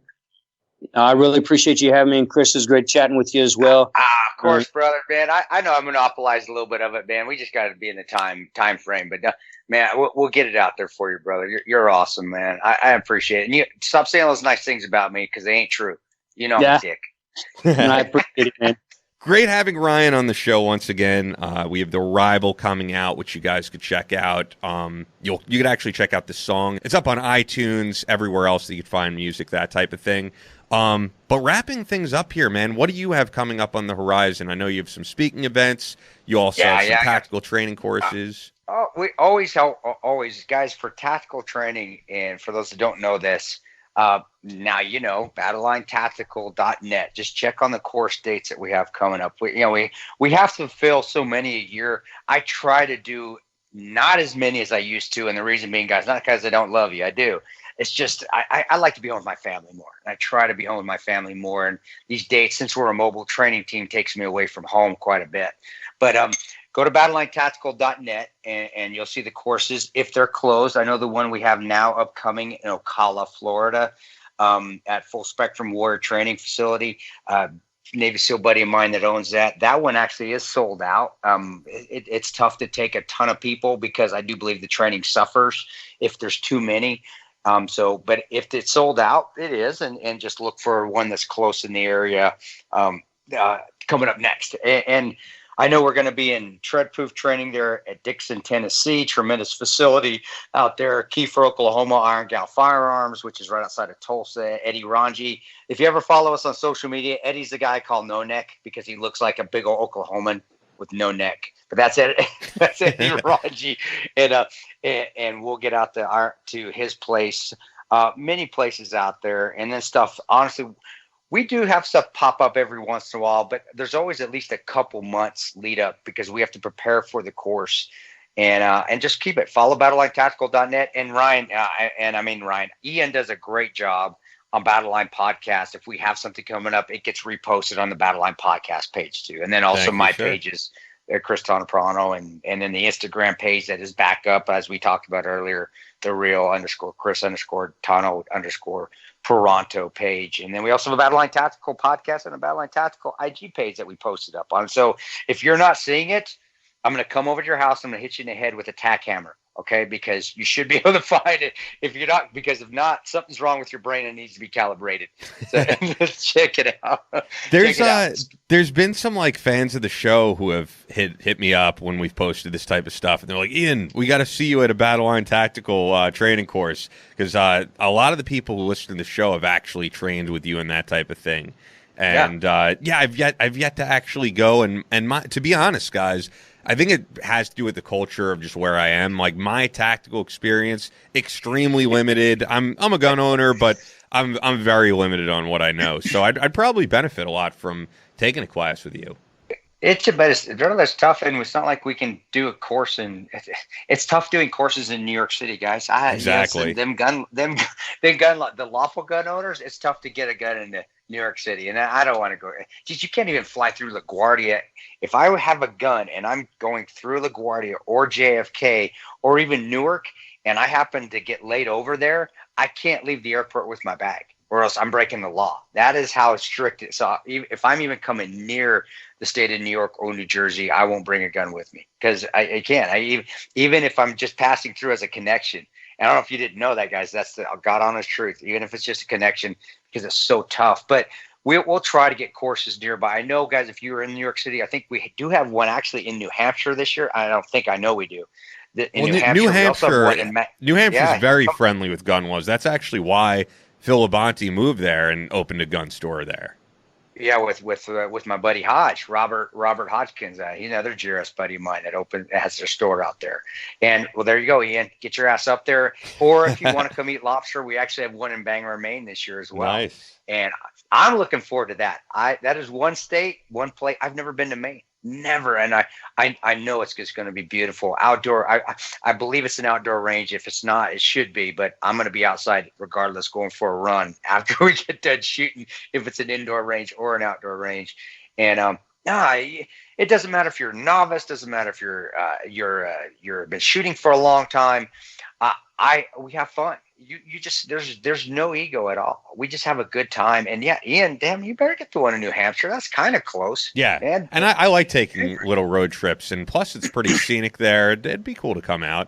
I really appreciate you having me, and Chris, is great chatting with you as well. Of course, brother, man. I know I monopolized a little bit of it, man. We just got to be in the time frame. But, man, we'll get it out there for you, brother. You're awesome, man. I appreciate it. And you stop saying those nice things about me, because they ain't true. I'm a dick. And I appreciate it, man. Great having Ryan on the show once again. We have The Arrival coming out, which you guys could check out. You could actually check out the song. It's up on iTunes, everywhere else that you could find music, that type of thing. But wrapping things up here, man, what do you have coming up on the horizon? I know you have some speaking events. You also have some tactical training courses. We always guys, for tactical training, and for those that don't know this, now BattleLineTactical.net. Just check on the course dates that we have coming up. We have to fill so many a year. I try to do not as many as I used to, and the reason being, guys, not because I don't love you, I do. It's just I like to be home with my family more. I try to be home with my family more, and these dates, since we're a mobile training team, takes me away from home quite a bit. But go to BattleLineTactical.net and you'll see the courses if they're closed. I know the one we have now upcoming in Ocala, Florida, at Full Spectrum Warrior Training Facility. Navy SEAL buddy of mine that owns that one actually is sold out. It's tough to take a ton of people, because I do believe the training suffers if there's too many. But if it's sold out, it is, and just look for one that's close in the area coming up next. And I know we're going to be in tread-proof training there at Dixon, Tennessee. Tremendous facility out there. Kiefer, Oklahoma, Iron Gal Firearms, which is right outside of Tulsa. Eddie Ranji. If you ever follow us on social media, Eddie's the guy called No Neck, because he looks like a big old Oklahoman with no neck. But that's it. That's Eddie Ranji. And we'll get out to his place. Many places out there. And then stuff, honestly, we do have stuff pop up every once in a while, but there's always at least a couple months lead up, because we have to prepare for the course, and just keep it. Follow BattleLineTactical.net, and Ryan, Ian does a great job on Battleline Podcast. If we have something coming up, it gets reposted on the Battleline Podcast page too. And then also my pages, Chris Tonoprano, and then the Instagram page that is back up, as we talked about earlier, the real _Chris_Tono_Toronto page. And then we also have a Battleline Tactical Podcast and a Battleline Tactical IG page that we posted up on. So if you're not seeing it, I'm going to come over to your house. I'm going to hit you in the head with a tack hammer. Okay, because you should be able to find it. If you're not, because if not, something's wrong with your brain and needs to be calibrated. So check it out. There's been some like fans of the show who have hit me up when we've posted this type of stuff, and they're like, "Ian, we got to see you at a Battleline Tactical training course," because a lot of the people who listen to the show have actually trained with you and that type of thing. And I've yet to actually go, and to be honest, guys, I think it has to do with the culture of just where I am. Like, my tactical experience, extremely limited. I'm a gun owner, but I'm very limited on what I know. So I'd probably benefit a lot from taking a class with you. It's tough, and it's not like we can do a course it's tough doing courses in New York City, guys. Exactly. The lawful gun owners, it's tough to get a gun into New York City, and I don't want to go. Just you can't even fly through LaGuardia. If I would have a gun and I'm going through LaGuardia or JFK or even Newark, and I happen to get laid over there, I can't leave the airport with my bag, or else I'm breaking the law. That is how strict it is. So if I'm even coming near the state of New York or New Jersey, I won't bring a gun with me because I can't. Even if I'm just passing through as a connection. And I don't know if you didn't know that, guys. That's the God honest truth. Even if it's just a connection, because it's so tough. But we'll try to get courses nearby. I know, guys, if you were in New York City, I think we do have one actually in New Hampshire this year. I know we do. New Hampshire's very friendly with gun laws. That's actually why Phil Labonte moved there and opened a gun store there. Yeah, with my buddy Hodge, Robert Hodgkins. He's another GRS buddy of mine that has their store out there. And well, there you go, Ian. Get your ass up there. Or if you want to come eat lobster, we actually have one in Bangor, Maine this year as well. Nice. And I'm looking forward to that. That is one state, one place. I've never been to Maine. Never. And I know it's just going to be beautiful outdoor. I believe it's an outdoor range. If it's not, it should be, but I'm going to be outside regardless, going for a run after we get done shooting, if it's an indoor range or an outdoor range. And it doesn't matter if you're a novice, doesn't matter if you're been shooting for a long time. We have fun. You just there's no ego at all. We just have a good time. And yeah, Ian, damn, you better get to one in New Hampshire. That's kind of close. Yeah, man. And I like taking little road trips, and plus it's pretty scenic there. It'd be cool to come out.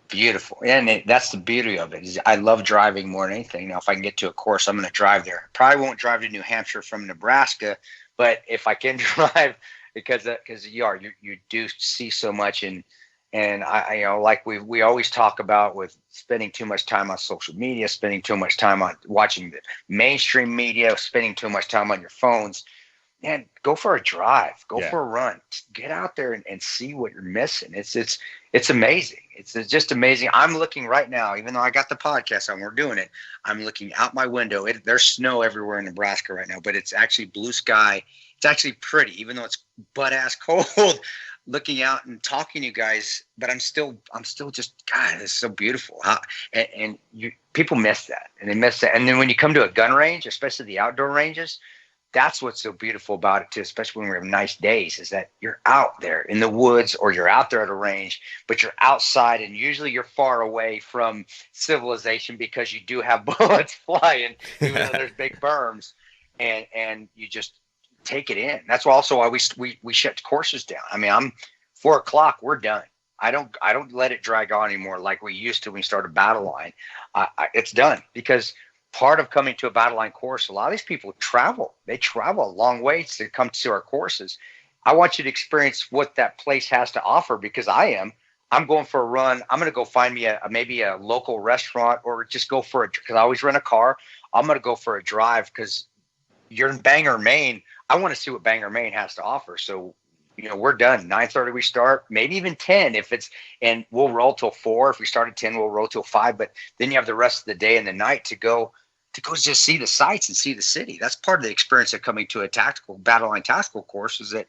Beautiful, and that's the beauty of it. Is I love driving more than anything. Now, if I can get to a course, I'm going to drive there. Probably won't drive to New Hampshire from Nebraska, but if I can drive, because you do see so much. And I like we always talk about with spending too much time on social media, spending too much time on watching the mainstream media, spending too much time on your phones. Man, go for a drive, go for a run, get out there and see what you're missing. It's amazing. It's just amazing. I'm looking right now, even though I got the podcast on, we're doing it. I'm looking out my window. There's snow everywhere in Nebraska right now, but it's actually blue sky. It's actually pretty, even though it's butt ass cold. Looking out and talking to you guys, but I'm still just, God, it's so beautiful. And people miss that, and they miss that. And then when you come to a gun range, especially the outdoor ranges, that's what's so beautiful about it too, especially when we have nice days, is that you're out there in the woods or you're out there at a range, but you're outside, and usually you're far away from civilization because you do have bullets flying, even though there's big berms, and you just take it in. That's also why we shut courses down. I mean, I'm 4:00, we're done. I don't let it drag on anymore like we used to when we started Battleline. It's done, because part of coming to a Battleline course, a lot of these people travel. They travel a long way to come to our courses. I want you to experience what that place has to offer, because I'm going for a run. I'm going to go find me maybe a local restaurant, or just go because I always rent a car. I'm going to go for a drive, because you're in Bangor, Maine. I want to see what Bangor, Maine has to offer. So, we're done. 9:30 we start, maybe even 10 and we'll roll till 4. If we start at 10, we'll roll till 5. But then you have the rest of the day and the night to go just see the sights and see the city. That's part of the experience of coming to a Battleline tactical course, is that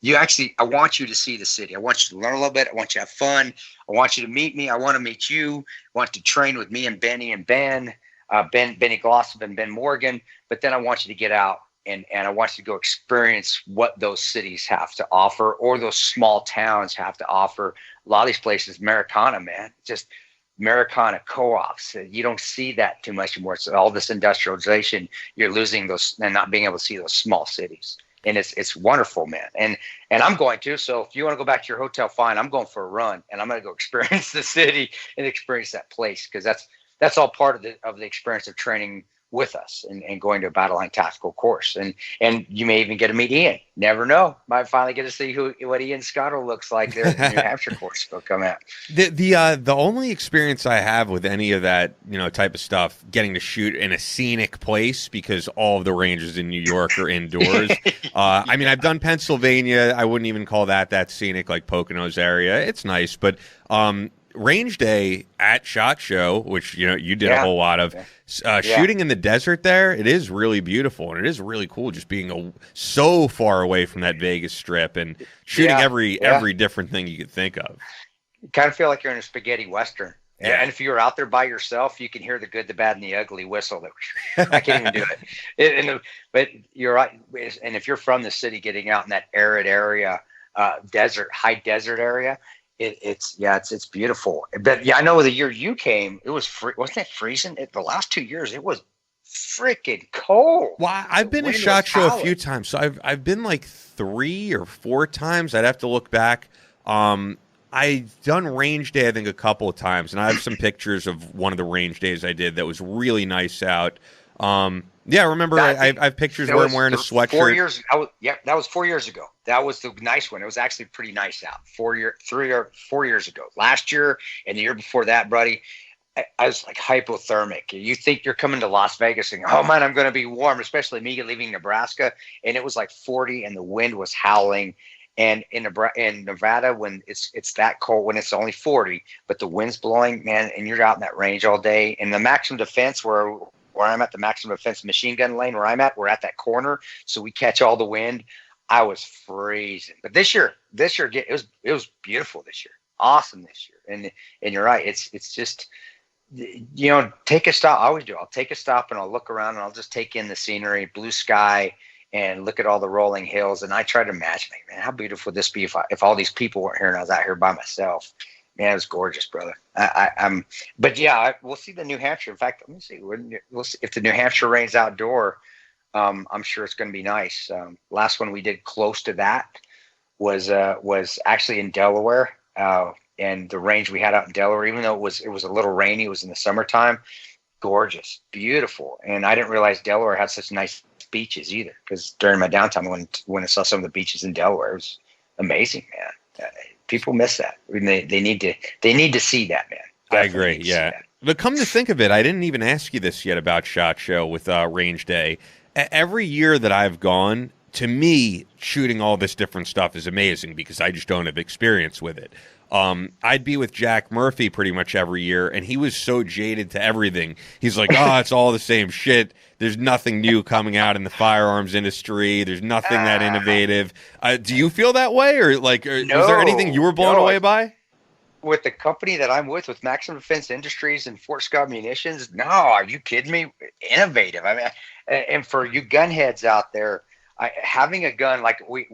I want you to see the city. I want you to learn a little bit. I want you to have fun. I want you to meet me. I want to meet you. I want to train with me and Benny and Benny Glossop and Ben Morgan. But then I want you to get out. And I want you to go experience what those cities have to offer, or those small towns have to offer. A lot of these places, Americana, man, just Americana co-ops. You don't see that too much anymore. So all this industrialization, you're losing those and not being able to see those small cities. And it's wonderful, man. And I'm going to. So if you want to go back to your hotel, fine. I'm going for a run, and I'm going to go experience the city and experience that place, because that's all part of the experience of training with us and going to a Battleline tactical course. And you may even get to meet Ian. Never know. Might finally get to see what Ian Scotto looks like there at the New Hampshire course will come out. The only experience I have with any of that, type of stuff, getting to shoot in a scenic place, because all of the ranges in New York are indoors. I mean, I've done Pennsylvania. I wouldn't even call that scenic, like Poconos area. It's nice, but range day at SHOT Show, which you did a whole lot of, shooting in the desert there, it is really beautiful, and it is really cool just being so far away from that Vegas Strip and shooting every different thing you could think of. You kind of feel like you're in a spaghetti western. Yeah. And if you're out there by yourself, you can hear the good, the bad, and the ugly whistle. I can't even do it. But you're right. And if you're from the city, getting out in that arid area, high desert area, it's beautiful. But yeah, I know the year you came, it was wasn't it freezing? The last 2 years, it was freaking cold. Well, I've been to SHOT Show a few times, so I've been like 3 or 4 times. I'd have to look back. I've done range day, I think, a couple of times, and I have some pictures of one of the range days I did that was really nice out. Yeah, I remember I have pictures where I'm wearing a sweatshirt. 4 years. That was 4 years ago. That was the nice one. It was actually pretty nice out. 3 or 4 years ago. Last year and the year before that, buddy, I was like hypothermic. You think you're coming to Las Vegas and, oh man, I'm going to be warm, especially me leaving Nebraska, and it was like 40 and the wind was howling. And in Nevada, when it's that cold, when it's only 40, but the wind's blowing, man, and you're out in that range all day. And the maximum defense, where I'm at, the maximum defense machine gun lane where I'm at, we're at that corner, so we catch all the wind. I was freezing. But this year, it was beautiful this year, awesome this year. And you're right, it's just, take a stop. I always do. I'll take a stop and I'll look around and I'll just take in the scenery, blue sky, and look at all the rolling hills. And I try to imagine, man, how beautiful would this be if all these people weren't here and I was out here by myself. Man, it was gorgeous, brother. But yeah, we'll see the New Hampshire. In fact, let me see. We'll see if the New Hampshire rains outdoor. I'm sure it's going to be nice. Last one we did close to that was actually in Delaware. And the range we had out in Delaware, even though it was a little rainy, it was in the summertime. Gorgeous, beautiful. And I didn't realize Delaware had such nice beaches either, because during my downtime when I saw some of the beaches in Delaware, it was amazing, man. People miss that. I mean, they need to see that, man. Definitely I agree. Yeah. But come to think of it, I didn't even ask you this yet about SHOT Show with range day. Every year that I've gone, to me, shooting all this different stuff is amazing because I just don't have experience with it. I'd be with Jack Murphy pretty much every year, and he was so jaded to everything. He's like, oh, it's all the same shit. There's nothing new coming out in the firearms industry. There's nothing that innovative. Do you feel that way? Or was there anything you were blown away by? With the company that I'm with Maximum Defense Industries and Fort Scott Munitions, no, are you kidding me? Innovative. I mean, and for you gunheads out there, having a gun like we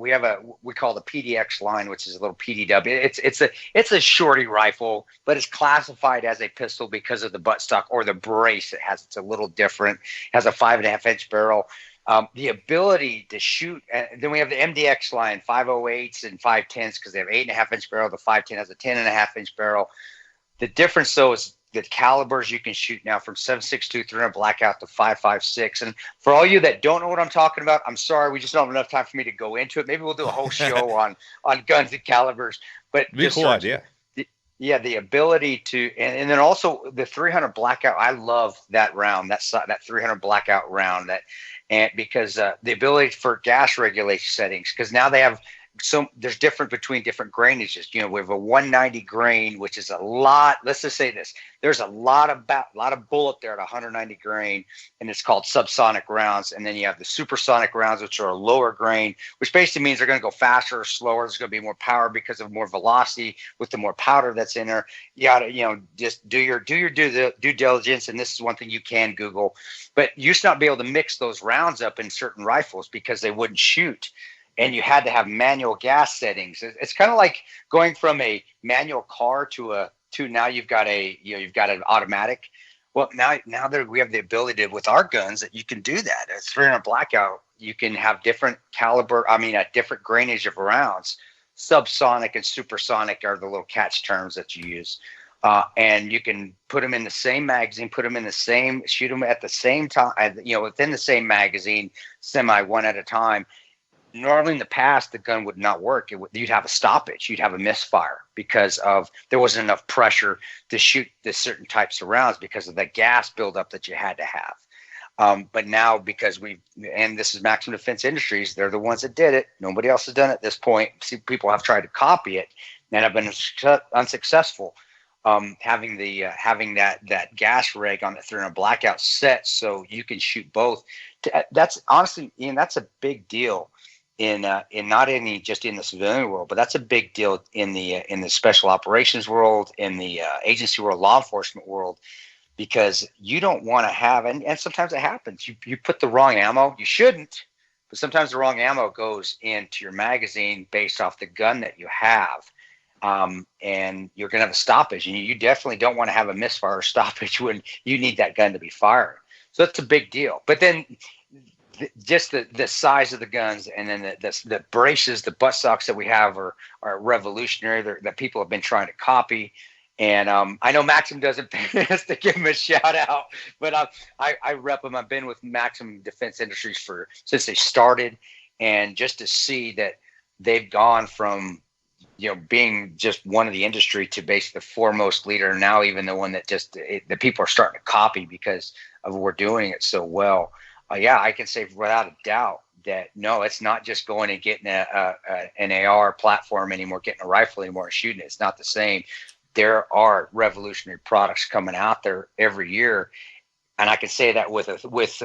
call the PDX line, which is a little PDW. It's a shorty rifle, but it's classified as a pistol because of the buttstock or the brace. It's a little different. It has a 5.5 inch barrel. The ability to shoot, and then we have the MDX line, 508s and 510s, because they have 8.5 inch barrel. The 510 has a 10.5 inch barrel. The difference though is the calibers you can shoot now from 7.62 300 blackout to 5.56. And for all you that don't know what I'm talking about, I'm sorry, we just don't have enough time for me to go into it. Maybe we'll do a whole show on guns and calibers. But be a cool idea. Yeah, the ability to, and then also the 300 blackout. I love that round, that 300 blackout round. And because the ability for gas regulation settings, because now they have. So there's between different grainages. We have a 190 grain, which is a lot. Let's just say this: there's a lot of bullet there at 190 grain, and it's called subsonic rounds. And then you have the supersonic rounds, which are a lower grain, which basically means they're going to go faster or slower. There's going to be more power because of more velocity with the more powder that's in there. You gotta, just do your due diligence. And this is one thing you can Google, but you used to not be able to mix those rounds up in certain rifles because they wouldn't shoot. And you had to have manual gas settings. It's kind of like going from a manual car to now you've got an automatic. Well, now we have the ability with our guns that you can do that. At 300 blackout, you can have different a different grainage of rounds. Subsonic and supersonic are the little catch terms that you use. And you can put them in the same magazine, shoot them at the same time, within the same magazine, one at a time. Normally in the past, the gun would not work. You'd have a stoppage. You'd have a misfire because there wasn't enough pressure to shoot the certain types of rounds because of the gas buildup that you had to have. But now, because and this is Maximum Defense Industries, they're the ones that did it. Nobody else has done it at this point. See, people have tried to copy it and have been unsuccessful. Having that gas reg on the 300 blackout set so you can shoot both. That's honestly, Ian, that's a big deal. in not only just in the civilian world, but that's a big deal in the special operations world, in the agency world, law enforcement world, because you don't want to have, and sometimes it happens. You put the wrong ammo. You shouldn't, but sometimes the wrong ammo goes into your magazine based off the gun that you have. And you're going to have a stoppage, and you definitely don't want to have a misfire or stoppage when you need that gun to be fired. So that's a big deal. But then just the size of the guns, and then the braces, the butt stocks that we have are revolutionary, that people have been trying to copy. And I know Maxim doesn't pay us to give him a shout out, but I rep them. I've been with Maxim Defense Industries since they started, and just to see that they've gone from being just one of the industry to basically the foremost leader, now even the one that the people are starting to copy because of we're doing it so well. Yeah, I can say without a doubt that no, it's not just going and getting an AR platform anymore, getting a rifle anymore and shooting it. It's not the same. There are revolutionary products coming out there every year. And I can say that with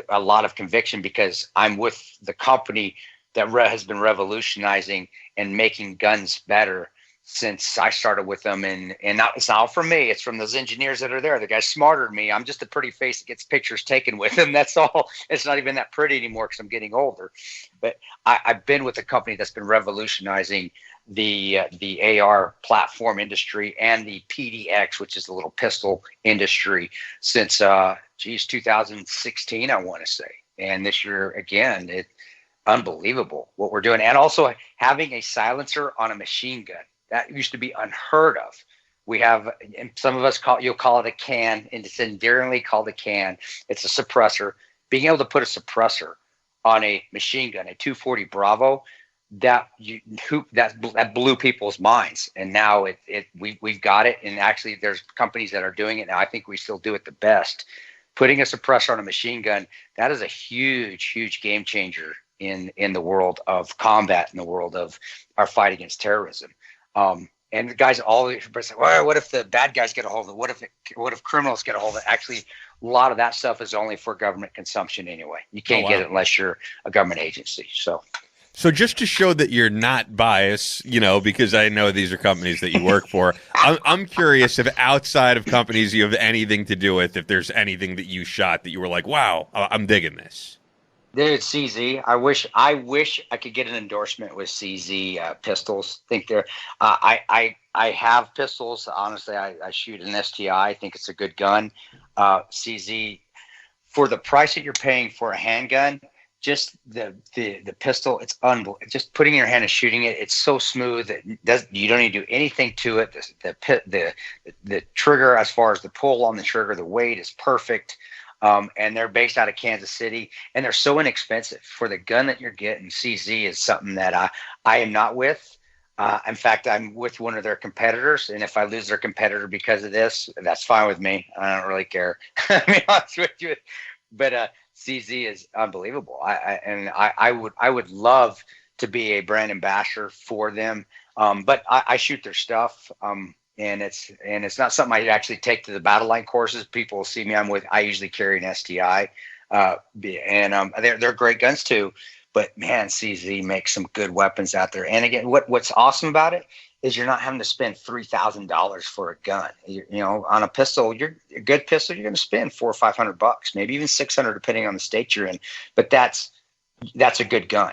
a lot of conviction, because I'm with the company that has been revolutionizing and making guns better since I started with them. And it's not from me. It's from those engineers that are there. The guy's smarter than me. I'm just a pretty face that gets pictures taken with them. That's all. It's not even that pretty anymore because I'm getting older. But I've been with a company that's been revolutionizing the AR platform industry and the PDX, which is the little pistol industry, since 2016, I want to say. And this year, again, it's unbelievable what we're doing. And also having a silencer on a machine gun. That used to be unheard of. We have, and some of us you'll call it a can, and it's endearingly called a can. It's a suppressor. Being able to put a suppressor on a machine gun, a 240 Bravo, that blew people's minds. And now we've got it. And actually, there's companies that are doing it now. I think we still do it the best. Putting a suppressor on a machine gun, that is a huge, huge game changer in the world of combat, in the world of our fight against terrorism. And the guys say, well, what if the bad guys get a hold of it? What if criminals get a hold of it? Actually, a lot of that stuff is only for government consumption anyway. You can't get it unless you're a government agency. So just to show that you're not biased, because I know these are companies that you work for, I'm curious if outside of companies you have anything to do with, if there's anything that you shot that you were like, wow, I'm digging this. Dude, CZ. I wish I could get an endorsement with CZ pistols. Think they're. I have pistols. Honestly, I shoot an STI. I think it's a good gun. CZ, for the price that you're paying for a handgun, just the pistol, it's unbelievable. Just putting it in your hand and shooting it, it's so smooth. You don't need to do anything to it. The trigger, as far as the pull on the trigger, the weight is perfect. And they're based out of Kansas City, and they're so inexpensive for the gun that you're getting. CZ is something that I am not with. In fact, I'm with one of their competitors, and if I lose their competitor because of this, that's fine with me. I don't really care. I'll be honest with you, but CZ is unbelievable. I would love to be a brand ambassador for them, but I shoot their stuff. And it's not something I actually take to the Battleline courses. People will see me. I usually carry an STI, and they're great guns too. But man, CZ makes some good weapons out there. And again, what's awesome about it is you're not having to spend $3,000 for a gun. On a pistol, a good pistol, you're going to spend $400 or $500, maybe even $600, depending on the state you're in. But that's a good gun.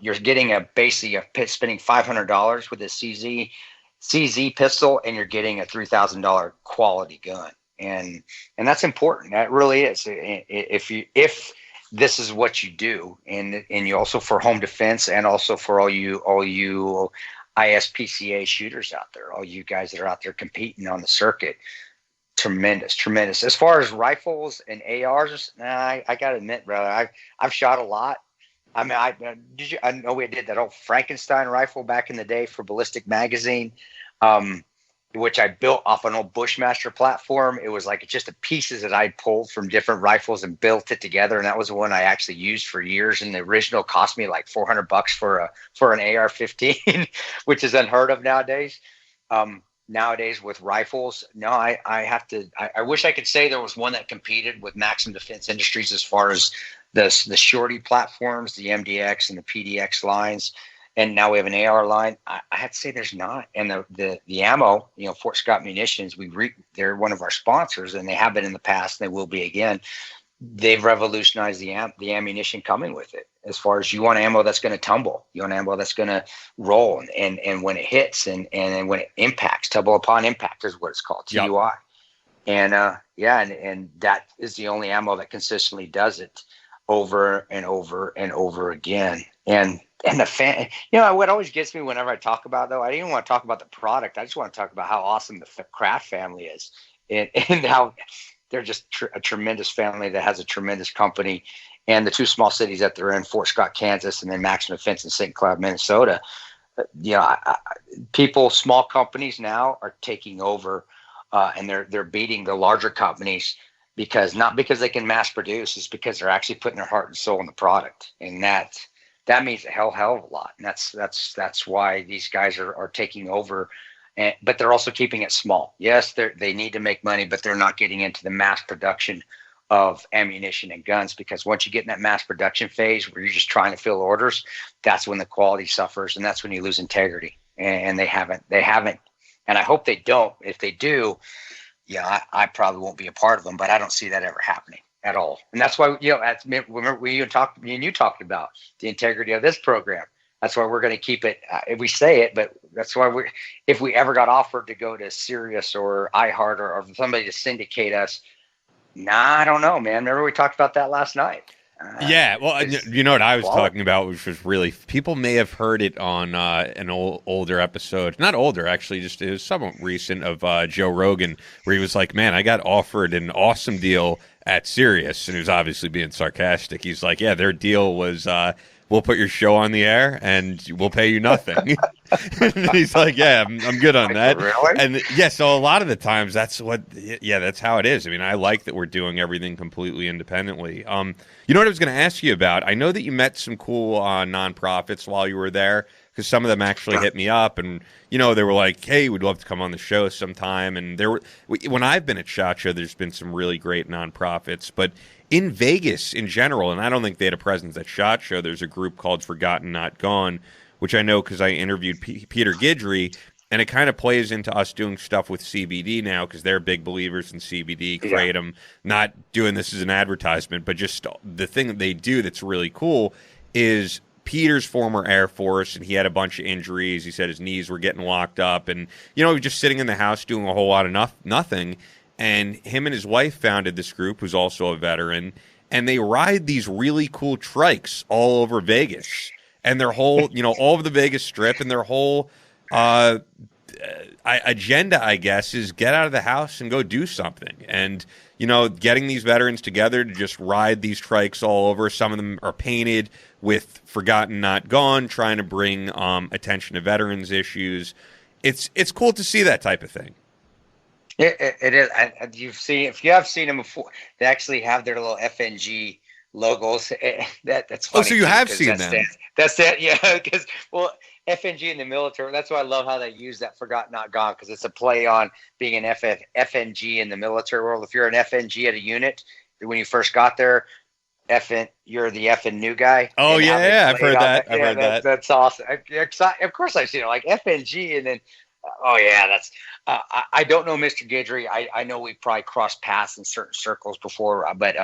You're getting basically spending $500 with a CZ pistol, and you're getting a $3,000 quality gun, and that's important. That really is. If this is what you do, and you also for home defense, and also for all you ISPCA shooters out there, all you guys that are out there competing on the circuit, tremendous. As far as rifles and ARs, I gotta admit, brother, I've shot a lot. I mean, I know we did that old Frankenstein rifle back in the day for Ballistic Magazine, which I built off an old Bushmaster platform. It was like just the pieces that I pulled from different rifles and built it together. And that was the one I actually used for years. And the original cost me like $400 for an AR-15, which is unheard of nowadays. Nowadays with rifles, no, I wish I could say there was one that competed with Maxim Defense Industries as far as the shorty platforms, the MDX and the PDX lines, and now we have an AR line. I had to say there's not. And the ammo, Fort Scott Munitions, they're one of our sponsors, and they have been in the past, and they will be again. They've revolutionized the ammunition coming with it. As far as you want ammo that's going to tumble, you want ammo that's going to roll, and when it hits and when it impacts, tumble upon impact is what it's called, TUI. Yep. And that is the only ammo that consistently does it over and over and over again. And the fan, what always gets me whenever I talk about, though, I don't even want to talk about the product. I just want to talk about how awesome the Kraft family is, and how they're just a tremendous family that has a tremendous company. And the two small cities that they're in, Fort Scott, Kansas, and then Maximum Defense in St. Cloud, Minnesota. Small companies now are taking over, and they're beating the larger companies not because they can mass produce, it's because they're actually putting their heart and soul in the product, and that means a hell of a lot. And that's why these guys are taking over. But they're also keeping it small. Yes, they need to make money, but they're not getting into the mass production of ammunition and guns, because once you get in that mass production phase where you're just trying to fill orders, that's when the quality suffers, and that's when you lose integrity. And they haven't. And I hope they don't. If they do, I probably won't be a part of them, but I don't see that ever happening at all. And that's why, remember me and you talked about the integrity of this program. That's why we're going to keep it. We say it, but that's why if we ever got offered to go to Sirius or iHeart or somebody to syndicate us, I don't know, man. Remember we talked about that last night. Well, you know what I was talking about, which was really, people may have heard it on an older episode. Not older, actually, just it was somewhat recent, of Joe Rogan, where he was like, man, I got offered an awesome deal at Sirius. And he was obviously being sarcastic. He's like, yeah, their deal was, we'll put your show on the air and we'll pay you nothing. And he's like, yeah, I'm good on that. Really? And so a lot of the times that's how it is. I mean, I like that we're doing everything completely independently. You know what I was going to ask you about? I know that you met some cool nonprofits while you were there, because some of them actually hit me up, and they were like, hey, we'd love to come on the show sometime. And when I've been at SHOT Show, there's been some really great nonprofits, but in Vegas in general, and I don't think they had a presence at SHOT Show, there's a group called Forgotten Not Gone, which I know because I interviewed Peter Guidry, and it kind of plays into us doing stuff with CBD now, because they're big believers in CBD, Kratom. Not doing this as an advertisement, but just the thing that they do that's really cool is Peter's former Air Force, and he had a bunch of injuries. He said his knees were getting locked up, and just sitting in the house doing a whole lot of nothing. And him and his wife founded this group, who's also a veteran, and they ride these really cool trikes all over Vegas. And their whole, all over the Vegas Strip, and their whole agenda, I guess, is get out of the house and go do something. And, getting these veterans together to just ride these trikes all over. Some of them are painted with Forgotten Not Gone, trying to bring attention to veterans issues. It's cool to see that type of thing. It is. If you have seen them before, they actually have their little FNG logos. That's funny. So you have seen them. That's it. Yeah. Because FNG in the military. That's why I love how they use that Forgotten Not Gone, because it's a play on being an FNG in the military world. If you're an FNG at a unit, when you first got there, you're the effing new guy. Oh yeah, I've heard that. I've heard that. That's awesome. Of course, I've seen it, like FNG, and then. Oh yeah, that's. I don't know Mr. Guidry. I know we probably crossed paths in certain circles before, but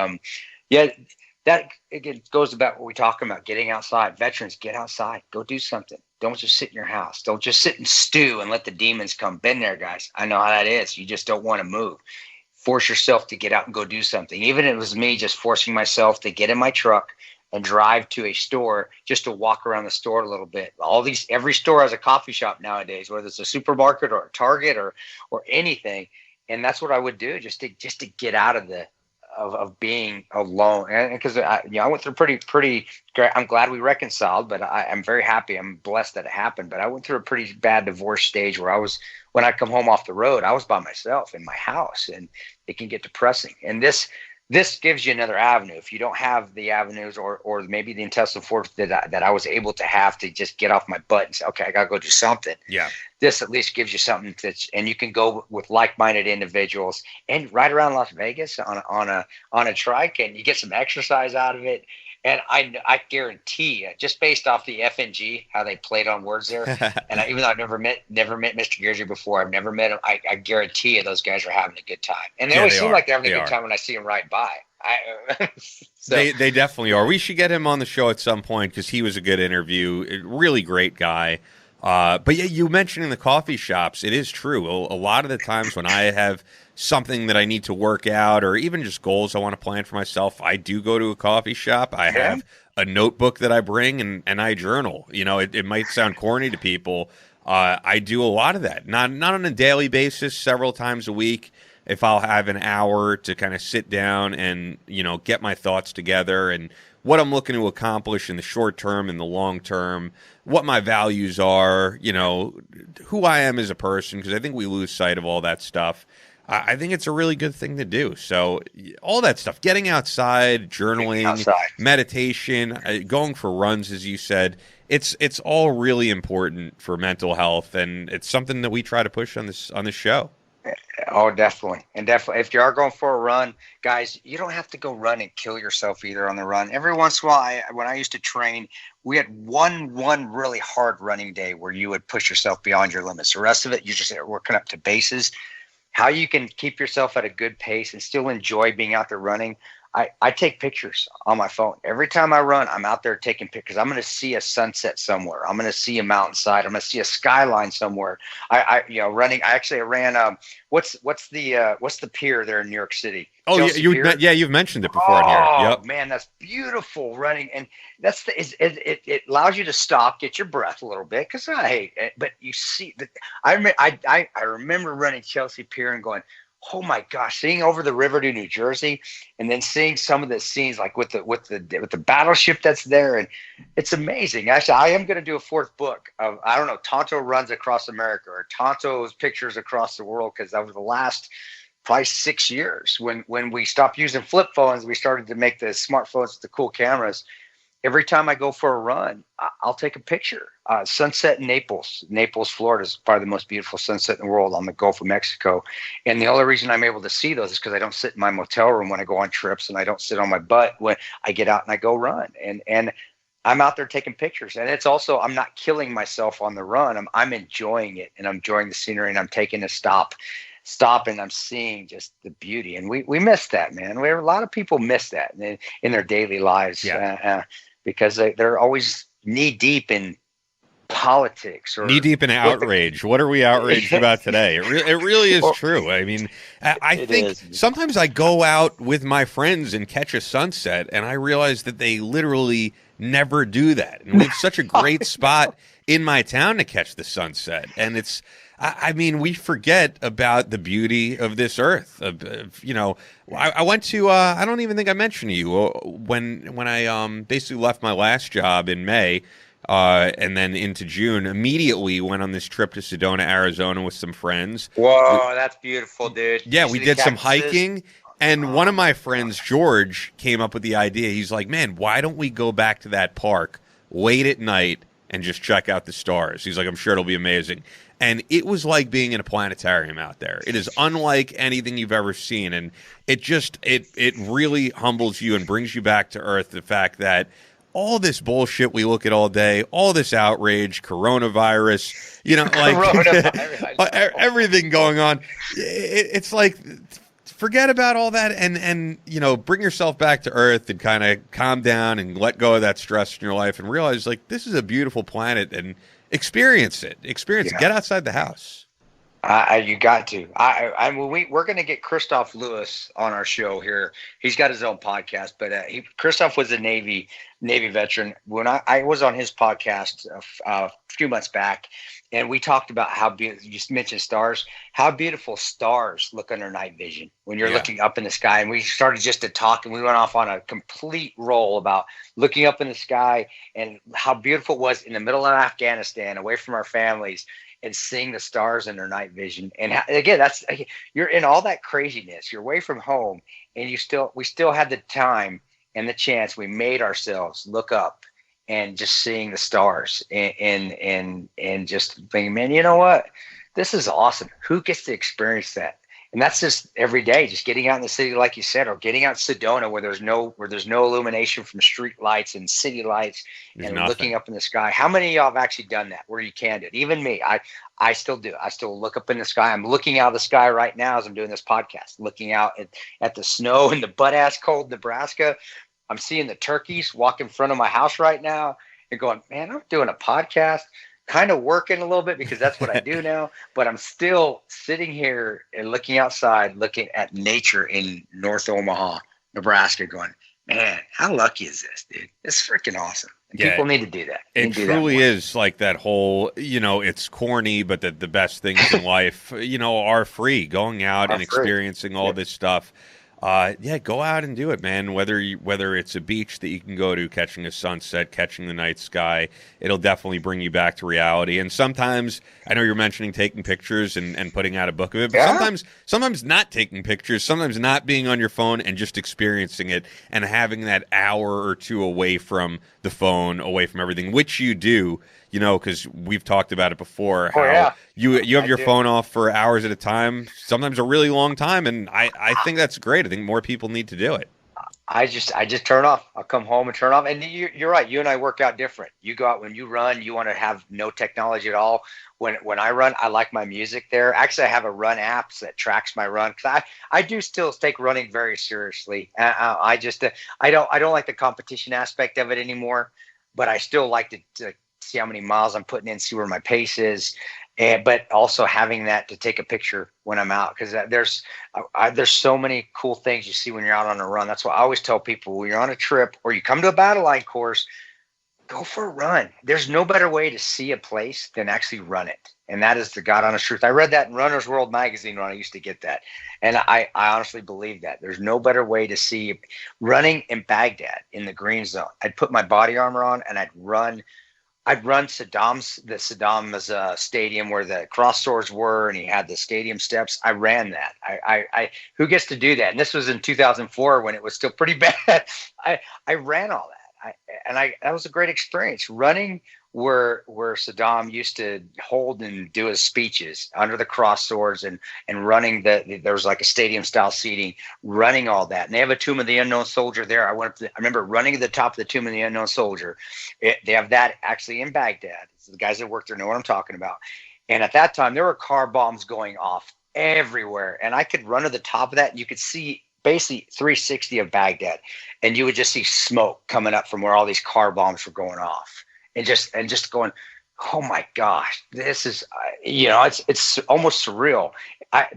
that it goes about what we talk about: getting outside. Veterans, get outside, go do something. Don't just sit in your house. Don't just sit and stew and let the demons come. Been there, guys. I know how that is. You just don't want to move. Force yourself to get out and go do something. Even if it was me just forcing myself to get in my truck and drive to a store just to walk around the store a little bit. Every store has a coffee shop nowadays, whether it's a supermarket or a Target or anything. And that's what I would do just to get out of being alone. And because I went through pretty great. I'm glad we reconciled, but I'm very happy. I'm blessed that it happened. But I went through a pretty bad divorce stage where when I come home off the road, I was by myself in my house, and it can get depressing. And this this gives you another avenue. If you don't have the avenues or maybe the intestinal force that I was able to have to just get off my butt and say, okay, I got to go do something. Yeah. This at least gives you something and you can go with like-minded individuals and right around Las Vegas on a trike, and you get some exercise out of it. And I guarantee you, just based off the FNG, how they played on words there, and even though I've never met Mr. Gearsy before, I've never met him, I guarantee you those guys are having a good time. And they always seem like they're having a good time when I see them ride by. So. They definitely are. We should get him on the show at some point because he was a good interview. Really great guy. But yeah, you mentioning the coffee shops, it is true. A lot of the times when I have something that I need to work out or even just goals I want to plan for myself, I do go to a coffee shop. I have a notebook that I bring and I journal. You know, it might sound corny to people. I do a lot of that, not on a daily basis, several times a week. If I'll have an hour to kind of sit down and, you know, get my thoughts together and what I'm looking to accomplish in the short term and the long term, what my values are, you know, who I am as a person, because I think we lose sight of all that stuff. I think it's a really good thing to do. So all that stuff, getting outside, journaling, meditation, going for runs, as you said, it's all really important for mental health, and it's something that we try to push on this show. Oh, definitely. And definitely, if you are going for a run, guys, you don't have to go run and kill yourself either on the run. Every once in a while, when I used to train, we had one really hard running day where you would push yourself beyond your limits. The rest of it, you're just working up to bases. How you can keep yourself at a good pace and still enjoy being out there running. I take pictures on my phone. Every time I run, I'm out there taking pictures. I'm going to see a sunset somewhere. I'm going to see a mountainside. I'm going to see a skyline somewhere. Running. I ran. What's the pier there in New York City? Oh, you've mentioned it before in here. Oh man, that's beautiful running, and it allows you to stop, get your breath a little bit, because I hate it. But you see, I remember running Chelsea Pier and going, oh my gosh, seeing over the river to New Jersey, and then seeing some of the scenes like with the battleship that's there, and it's amazing. Actually, I am going to do a fourth book of, I don't know, Tonto runs across America or Tonto's pictures across the world, because over the last probably 6 years, when we stopped using flip phones, we started to make the smartphones with the cool cameras. Every time I go for a run, I'll take a picture. Sunset in Naples, Florida is probably the most beautiful sunset in the world on the Gulf of Mexico. And the only reason I'm able to see those is because I don't sit in my motel room when I go on trips, and I don't sit on my butt when I get out and I go run. And I'm out there taking pictures. And it's also, I'm not killing myself on the run. I'm enjoying it, and I'm enjoying the scenery, and I'm taking a stop and I'm seeing just the beauty. And we miss that, man. A lot of people miss that in their daily lives. Because they're always knee deep in politics or knee deep in outrage. What are we outraged about today? It really is true. I mean, I think sometimes I go out with my friends and catch a sunset, and I realize that they literally never do that. And we have such a great spot in my town to catch the sunset, and it's. I mean, we forget about the beauty of this earth. I went to, I don't even think I mentioned to you, when I basically left my last job in May and then into June, immediately went on this trip to Sedona, Arizona with some friends. Whoa, that's beautiful, dude. Yeah, we did some hiking. And one of my friends, George, came up with the idea. He's like, man, why don't we go back to that park late at night and just check out the stars? He's like, I'm sure it'll be amazing. And it was like being in a planetarium out there. It is unlike anything you've ever seen. And it really humbles you and brings you back to earth, the fact that all this bullshit we look at all day, all this outrage, coronavirus, like everything going on. It's like, forget about all that and bring yourself back to earth and kind of calm down and let go of that stress in your life and realize, like, this is a beautiful planet, and experience it. Get outside the house. You got to. We're going to get Christoph Lewis on our show here. He's got his own podcast, but Christoph was a Navy veteran. When I was on his podcast a few months back, and we talked about how beautiful, you just mentioned stars, how beautiful stars look under night vision when you're looking up in the sky. And we started just to talk, and we went off on a complete roll about looking up in the sky and how beautiful it was in the middle of Afghanistan, away from our families. and seeing the stars in their night vision. And again, you're in all that craziness. You're away from home, and we still had the time and the chance. We made ourselves look up and just seeing the stars and just thinking, man, you know what? This is awesome. Who gets to experience that? And that's just every day, just getting out in the city, like you said, or getting out in Sedona where there's no illumination from street lights and city lights, and looking up in the sky. How many of y'all have actually done that where you can do it? Even me, I still do. I still look up in the sky. I'm looking out of the sky right now as I'm doing this podcast, looking out at the snow in the butt-ass cold Nebraska. I'm seeing the turkeys walk in front of my house right now and going, man, I'm doing a podcast. Kind of working a little bit because that's what I do now, but I'm still sitting here and looking outside, looking at nature in North Omaha, Nebraska, going, man, how lucky is this, dude? It's freaking awesome. And people need to do that. It truly is like that whole, it's corny, but the best things in life, are free. Going out and experiencing all this stuff. Go out and do it, man. Whether it's a beach that you can go to, catching a sunset, catching the night sky, it'll definitely bring you back to reality. And sometimes, I know you're mentioning taking pictures and putting out a book of it, but sometimes not taking pictures, sometimes not being on your phone and just experiencing it and having that hour or two away from the phone, away from everything, which you do. Because we've talked about it before, how you have your phone off for hours at a time, sometimes a really long time, and I think that's great. I think more people need to do it. I just turn off. I'll come home and turn off. And you're right. You and I work out different. You go out when you run, you want to have no technology at all. When I run, I like my music there. Actually, I have a run app that tracks my run because I do still take running very seriously. I don't like the competition aspect of it anymore, but I still like to see how many miles I'm putting in, see where my pace is, but also having that to take a picture when I'm out, because there's so many cool things you see when you're out on a run. That's why I always tell people, when you're on a trip or you come to a Battleline course, go for a run. There's no better way to see a place than actually run it. And that is the God honest truth. I read that in Runner's World magazine when I used to get that. And I honestly believe that. There's no better way to see running in Baghdad in the green zone. I'd put my body armor on and I'd run Saddam's stadium where the cross swords were, and he had the stadium steps. I ran that. I who gets to do that? And this was in 2004 when it was still pretty bad. I ran all that. That was a great experience. Running where Saddam used to hold and do his speeches under the cross swords, and running there was like a stadium style seating, running all that. And they have a Tomb of the Unknown Soldier there. I remember running to the top of the Tomb of the Unknown Soldier. They have that actually in Baghdad. So the guys that work there know what I'm talking about. And at that time, there were car bombs going off everywhere. And I could run to the top of that, and you could see basically 360 of Baghdad. And you would just see smoke coming up from where all these car bombs were going off. And just going, oh my gosh, this is, it's almost surreal. I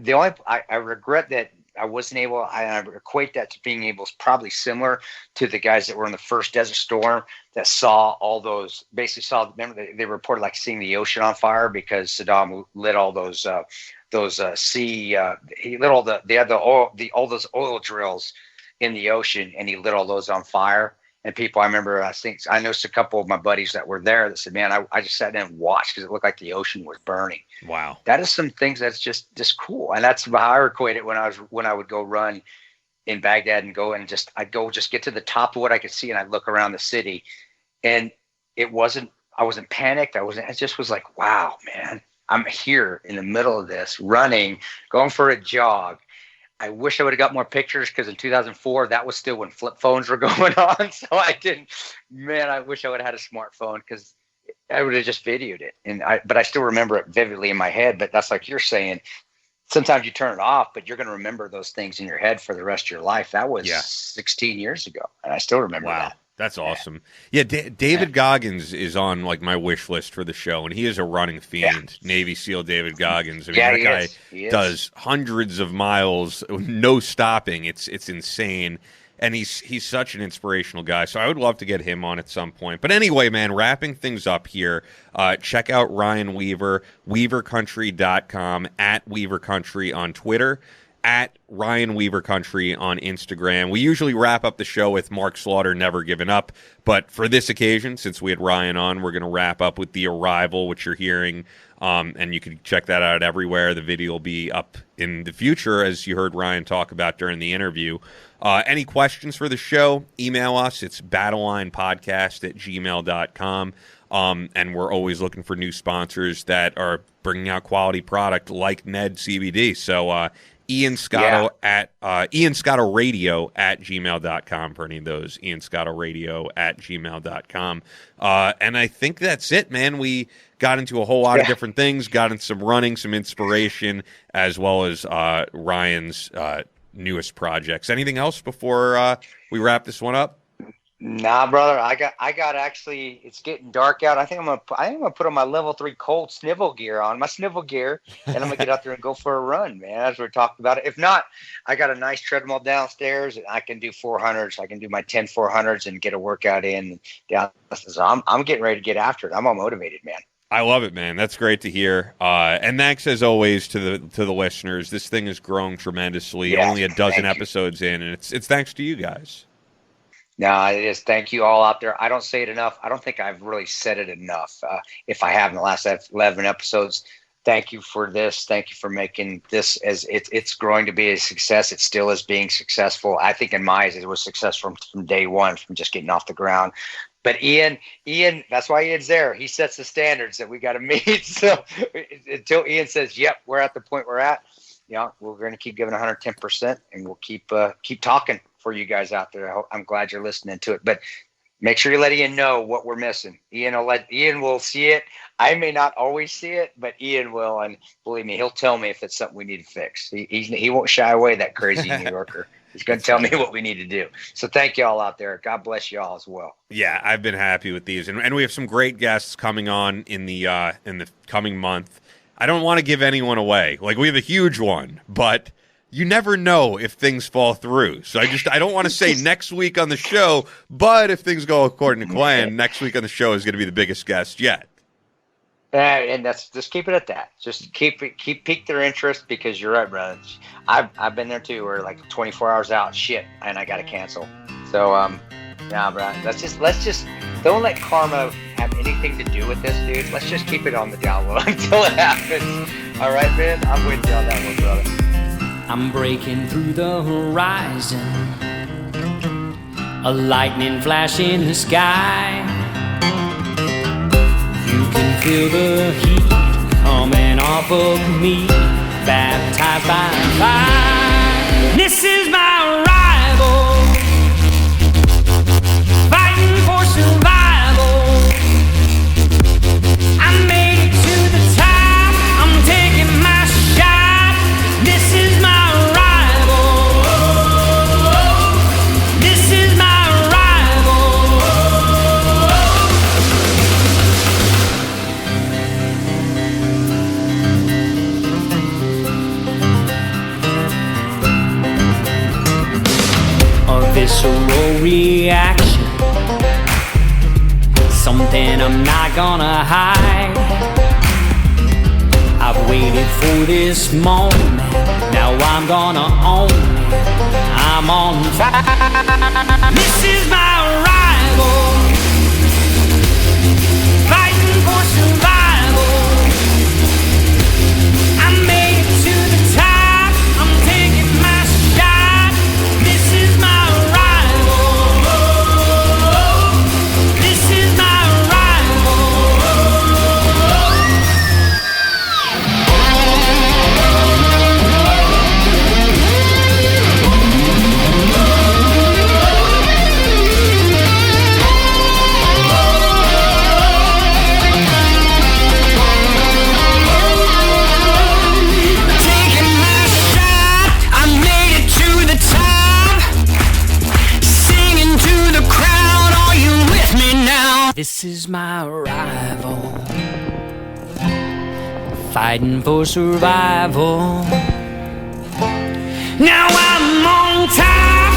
regret that I wasn't able, I equate that to being able, probably similar to the guys that were in the first Desert Storm that saw all those, remember they reported like seeing the ocean on fire because Saddam lit all those he lit all those oil drills in the ocean, and he lit all those on fire. And people, I remember, I noticed a couple of my buddies that were there that said, man, I just sat down and watched because it looked like the ocean was burning. Wow. That is some things that's just cool. And that's how I equate it when I would go run in Baghdad and I'd go get to the top of what I could see, and I'd look around the city. And I wasn't panicked. It just was like, wow, man, I'm here in the middle of this, running, going for a jog. I wish I would have got more pictures because in 2004, that was still when flip phones were going on. So I wish I would have had a smartphone because I would have just videoed it. But I still remember it vividly in my head. But that's like you're saying, sometimes you turn it off, but you're going to remember those things in your head for the rest of your life. That was 16 years ago. And I still remember that. That's awesome. Yeah, David Goggins is on like my wish list for the show, and he is a running fiend. Navy SEAL David Goggins. I mean, that guy does hundreds of miles, no stopping. It's insane, and he's such an inspirational guy. So I would love to get him on at some point. But anyway, man, wrapping things up here. Check out Ryan Weaver, weavercountry.com, @weavercountry on Twitter. at Ryan Weaver Country on Instagram. We usually wrap up the show with Mark Slaughter, Never Given Up. But for this occasion, since we had Ryan on, we're going to wrap up with The Arrival, which you're hearing. And you can check that out everywhere. The video will be up in the future, as you heard Ryan talk about during the interview. Any questions for the show, email us. It's battlelinepodcast@gmail.com. And we're always looking for new sponsors that are bringing out quality product like Ned CBD. So Ian Scotto at Ian Scotto Radio at gmail.com for any of those. Ian Scotto Radio at gmail.com. And I think that's it, man. We got into a whole lot of different things, got into some running, some inspiration, as well as Ryan's newest projects. Anything else before we wrap this one up? Nah, brother. I got. Actually, it's getting dark out. I think I'm gonna put on my level 3 cold snivel gear and I'm gonna get out there and go for a run, man. As we're talking about it. If not, I got a nice treadmill downstairs, and I can do 400s. I can do my 10 400s and get a workout in down. So I'm getting ready to get after it. I'm all motivated, man. I love it, man. That's great to hear. And thanks as always to the listeners. This thing has grown tremendously. Yeah, only a dozen episodes in, and it's thanks to you guys. No, it is. Thank you all out there. I don't say it enough. I don't think I've really said it enough. If I have in the last 11 episodes, thank you for this. Thank you for making this as it's growing to be a success. It still is being successful. I think in my eyes, it was successful from day one, from just getting off the ground. But Ian, that's why Ian's there. He sets the standards that we got to meet. So until Ian says, "Yep, we're at the point we're at," we're going to keep giving 110%, and we'll keep talking for you guys out there. I'm glad you're listening to it. But make sure you let Ian know what we're missing. Ian will see it. I may not always see it, but Ian will, and believe me, he'll tell me if it's something we need to fix. He won't shy away, that crazy New Yorker. He's going to tell me what we need to do. So thank you all out there. God bless you all as well. Yeah, I've been happy with these, and we have some great guests coming on in the coming month. I don't want to give anyone away. Like, we have a huge one, but you never know if things fall through. So I don't want to say next week on the show, but if things go according to plan, next week on the show is going to be the biggest guest yet. And that's just keep it at that. Just keep pique their interest, because you're right, brother. I've been there too, where like 24 hours out, shit, and I got to cancel. So bro, let's just don't let karma have anything to do with this, dude. Let's just keep it on the down low until it happens. All right, man. I'm with you on that one, brother. I'm breaking through the horizon, a lightning flash in the sky. You can feel the heat coming off of me, baptized by fire. This is my arrival, fighting for survival. I made it to the top, I'm taking my shot. This is my visceral reaction, something I'm not gonna hide. I've waited for this moment, now I'm gonna own it. I'm on fire. This is my arrival, fighting for survival. I made it to the top, I'm taking my shot. This is my This is my arrival, fighting for survival. Now I'm on top,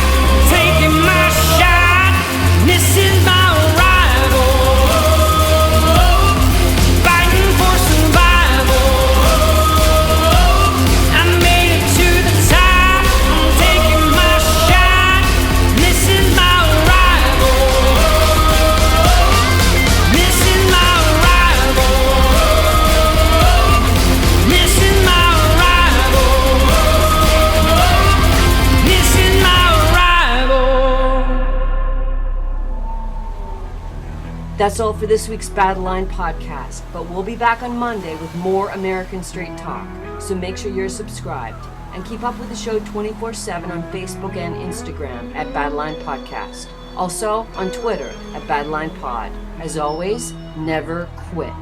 taking my shot. This is my arrival, fighting for survival. I made it to the top. That's all for this week's Battleline Podcast, but we'll be back on Monday with more American Straight Talk, so make sure you're subscribed. And keep up with the show 24/7 on Facebook and Instagram at Battleline Podcast. Also on Twitter at Battleline Pod. As always, never quit.